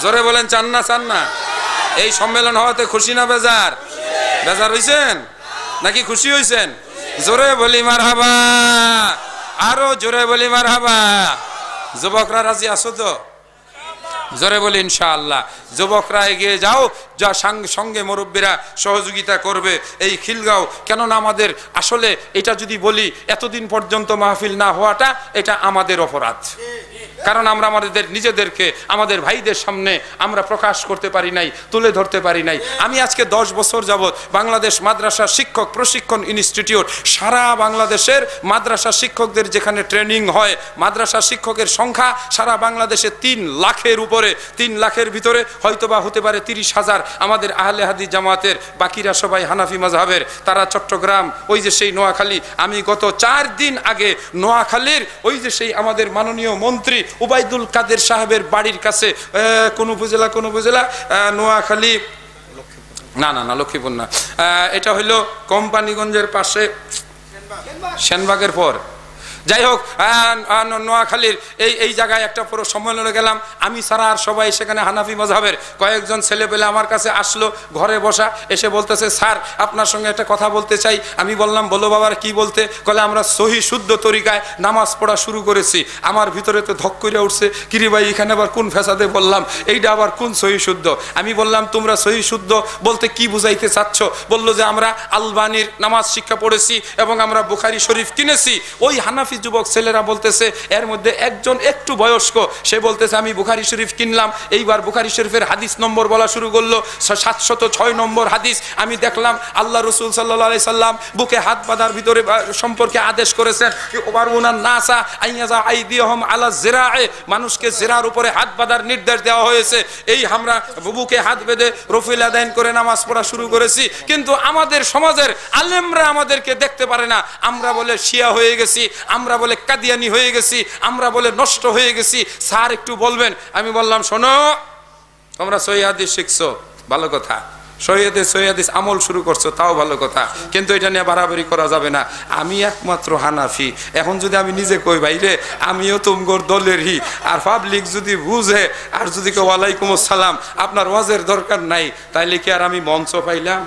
জোরে বলেন, চান না? চান না? এই সম্মেলন হওয়াতে খুশি না বেজার? বেজার হইছেন নাকি খুশি হইছেন? জোরে বলি মারহাবা, আরো জোরে বলি মারহাবা। যুবকরা রাজি আছো তো? জোরে বলি ইনশাআল্লাহ। যুবকরা এগিয়ে যাও, যা সঙ্গে মুরব্বীরা সহযোগিতা করবে। এই খিলগাঁও, কেননা আমাদের আসলে এটা যদি বলি, এতদিন পর্যন্ত মাহফিল না হওয়াটা এটা আমাদের অপরাধ। কারণ আমরা আমাদের নিজেদেরকে আমাদের ভাইদের সামনে আমরা প্রকাশ করতে পারি নাই, তুলে ধরতে পারি নাই। আমি আজকে 10 বছর যাবৎ বাংলাদেশ মাদ্রাসা শিক্ষক প্রশিক্ষণ ইনস্টিটিউট, সারা বাংলাদেশের মাদ্রাসা শিক্ষকদের যেখানে ট্রেনিং হয়, মাদ্রাসা শিক্ষকের সংখ্যা সারা বাংলাদেশে 3 লাখের উপরে। 3 লাখের ভিতরে হয়তোবা হতে পারে 30,000 আমাদের আহলে হাদিস জামাতের, বাকিরা সবাই হানাফি মাযহাবের। তারা চট্টগ্রাম, ওই যে সেই নোয়াখালী। আমি গত 4 দিন আগে নোয়াখালীর ওই যে সেই আমাদের মাননীয় মন্ত্রী উবাইদুল কাদের সাহেবের বাড়ির কাছে, কোন উপজেলা নোয়াখালী, না না না লক্ষ্মীপুর না, এটা হইলো কোম্পানিগঞ্জের পাশে, সেনবাগের পর, যাই হোক নোয়াখালীর এই জায়গায় একটা পুরো সম্মেলনে গেলাম। আমি ছাড়া আর সবাই সেখানে হানাফি মাযহাবের। কয়েকজন ছেলে পেলে আমার কাছে আসলো, ঘরে বসা, এসে বলতেছে, স্যার আপনার সঙ্গে একটা কথা বলতে চাই। আমি বললাম, বলো বাবার, কি বলতে? বলে, আমরা সহি শুদ্ধ তরিকায় নামাজ পড়া শুরু করেছি। আমার ভিতরে তো ধক করে উঠছে, কিরে ভাই এখানে আবার কোন ফেসাদে বললাম, এইটা আবার কোন সহি শুদ্ধ? আমি বললাম, তোমরা সহি শুদ্ধ বলতে কি বুঝাইতে চাচ্ছ? বললো যে আমরা আলবানির নামাজ শিক্ষা পড়েছি এবং আমরা বুখারী শরীফ কিনেছি। ওই হানাফি যুবক ছেলেরা বলতেছে, এর মধ্যে একজন একটু বয়স্ক, সে বলতেছে আমি বুখারী শরীফ কিনলাম। এইবার বুখারী শরীফের হাদিস নম্বর বলা শুরু করলো, 706 নম্বর হাদিস। আমি দেখলাম আল্লাহ রসুল সাল্লাল্লাহু আলাইহি সাল্লাম বুকে হাত বাঁধার ভিতরে সম্পর্কে আদেশ করেছেন, মানুষকে জেরার উপরে হাত বাঁধার নির্দেশ দেওয়া হয়েছে। এই আমরা বুকে হাত বেঁধে রফুল আদাইন করে নামাজ পড়া শুরু করেছি। কিন্তু আমাদের সমাজের আলেমরা আমাদেরকে দেখতে পারে না। আমরা বলে শিয়া হয়ে গেছি, আমরা বলে কাদিয়ানি হয়ে গেছি, আমরা বলে নষ্ট হয়ে গেছি। স্যার একটু বলবেন? আমি বললাম, শোনো, তোমরা সহিহ হাদিস শিখছো, ভালো কথা, সহিহ হাদিস আমল শুরু করছো, তাও ভালো কথা, কিন্তু এটা নিয়ে বাড়াবাড়ি করা যাবে না। আমি একমাত্র হানাফি। এখন যদি আমি নিজে কই, ভাইরে আমিও তুমগোর দলেরই, আর পাবলিক যদি বুঝে আর যদি কেউ ওয়ালাইকুম আসসালাম, আপনার ওয়াজের দরকার নাই, তাইলে কি আর আমি মঞ্চ পাইলাম?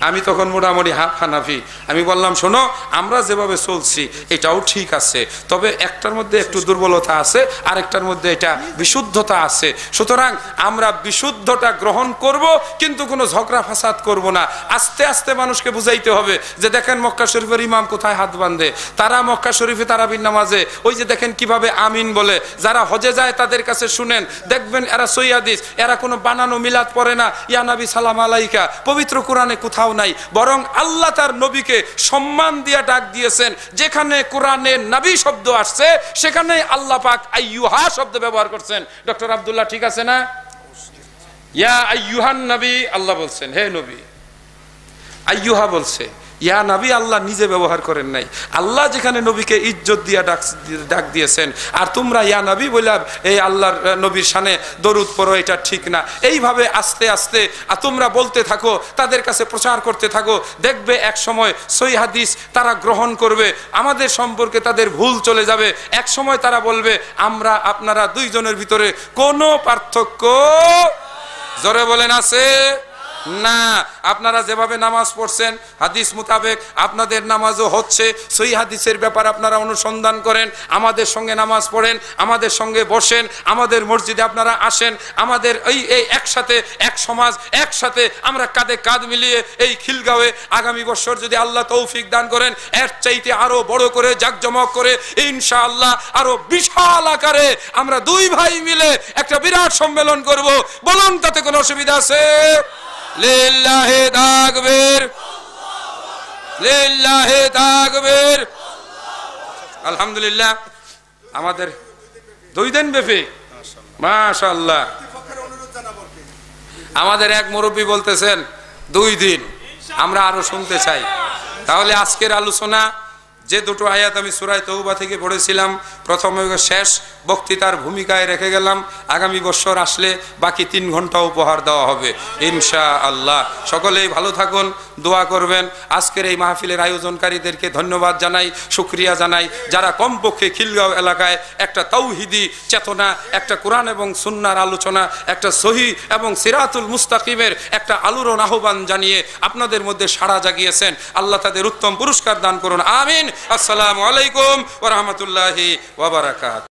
আমি তখন মোটামুটি হাফ হানাফি। আমি বললাম, শোনো, আমরা যেভাবে চলছি এটাও ঠিক আছে, তবে একটার মধ্যে একটু দুর্বলতা আছে, আর একটার মধ্যে এটা বিশুদ্ধতা আছে। সুতরাং আমরা বিশুদ্ধটা গ্রহণ করব, কিন্তু কোনো ঝগড়া ফাসাদ করব না। আস্তে আস্তে মানুষকে বুঝাইতে হবে যে দেখেন মক্কা শরীফের ইমাম কোথায় হাত বাঁধে, তারা মক্কা শরীফে তারাবির নামাজে ওই যে দেখেন কিভাবে আমিন বলে। যারা হজে যায় তাদের কাছে শুনেন, দেখবেন এরা সহিহ হাদিস, এরা কোনো বানানো মিলাদ পড়ে না, ইয়া নবী সালাম আলাইকা, পবিত্র কোরআনে কোথাও নাই। বরং আল্লাহ তার নবীকে সম্মান দিয়ে ডাক দিয়েছেন। যেখানে কোরআনে নবী শব্দ আসছে সেখানে আল্লাহ পাক আইয়ুহা শব্দ ব্যবহার করছেন। ডক্টর আব্দুল্লাহ ঠিক আছে না? ইয়া আইয়ুহান নবী, আল্লাহ বলছেন হে নবী, আইয়ুহা বলছে। ইয়া নবী আল্লাহ নিজে ব্যবহার করেন নাই, আল্লাহ যেখানে নবীকে ইজ্জত দিয়া ডাক দিয়েছেন, আর তোমরা ইয়া নবী বলে এই আল্লাহর নবীর শানে দরুদ পড়ো, এটা ঠিক না। এইভাবে আস্তে আস্তে তোমরা বলতে থাকো, তাদের কাছে প্রচার করতে থাকো, দেখবে এক সময় সহিহ হাদিস তারা গ্রহণ করবে, আমাদের সম্পর্কে তাদের ভুল চলে যাবে। এক সময় তারা বলবে আমরা আপনারা দুইজনের ভিতরে কোনো পার্থক্য, জোরে বলেন, আছে না। আপনারা যেভাবে নামাজ পড়ছেন হাদিস মোতাবেক আপনাদের নামাজও হচ্ছে, সহিহ হাদিসের ব্যাপার আপনারা অনুসন্ধান করেন, আমাদের সঙ্গে নামাজ পড়েন, আমাদের সঙ্গে বসেন, আমাদের মসজিদে আপনারা আসেন, আমাদের এই একসাথে এক সমাজ, একসাথে আমরা কাঁধে কাঁধ মিলিয়ে এই খিলগাঁওয়ে আগামী বছর যদি আল্লাহ তৌফিক দান করেন এর চাইতে আরো বড় করে জাকজমক করে ইনশাআল্লাহ আরো বিশাল আকারে আমরা দুই ভাই মিলে একটা বিরাট সম্মেলন করব। বলুন তাতে কোনো অসুবিধা আছে? লিল্লাহি তাকবীর, লিল্লাহি তাকবীর। আলহামদুলিল্লাহ আমাদের 2 দিন ব্যাপী মাশাআল্লাহ, আমাদের এক মুরব্বী বলতেছেন 2 দিন, আমরা আরো শুনতে চাই। তাহলে আজকের আলোচনা যে দুটো আয়াত আমি সূরা তাওবা থেকে পড়েছিলাম, প্রথম এবং শেষ বক্তৃতার ভূমিকায় রেখে গেলাম। আগামী বছর আসলে বাকি 3 ঘন্টা উপহার দেওয়া হবে ইনশাআল্লাহ। সকলেই ভালো থাকুন, দোয়া করবেন। আজকের এই মাহফিলের আয়োজনকারীদেরকে ধন্যবাদ জানাই, শুকরিয়া জানাই, যারা কমপক্ষে খিলগাঁও এলাকায় একটা তাওহীদি চেতনা, একটা কোরআন এবং সুন্নাহর আলোচনা, একটা সহিহ এবং সিরাতুল মুস্তাকিমের একটা আলোড়ন আহ্বান জানিয়ে আপনাদের মধ্যে সাড়া জাগিয়েছেন। আল্লাহ তাদের উত্তম পুরস্কার দান করুন, আমিন। আসসালামু আলাইকুম ওয়া রাহমাতুল্লাহি ওয়া বারাকাতুহু।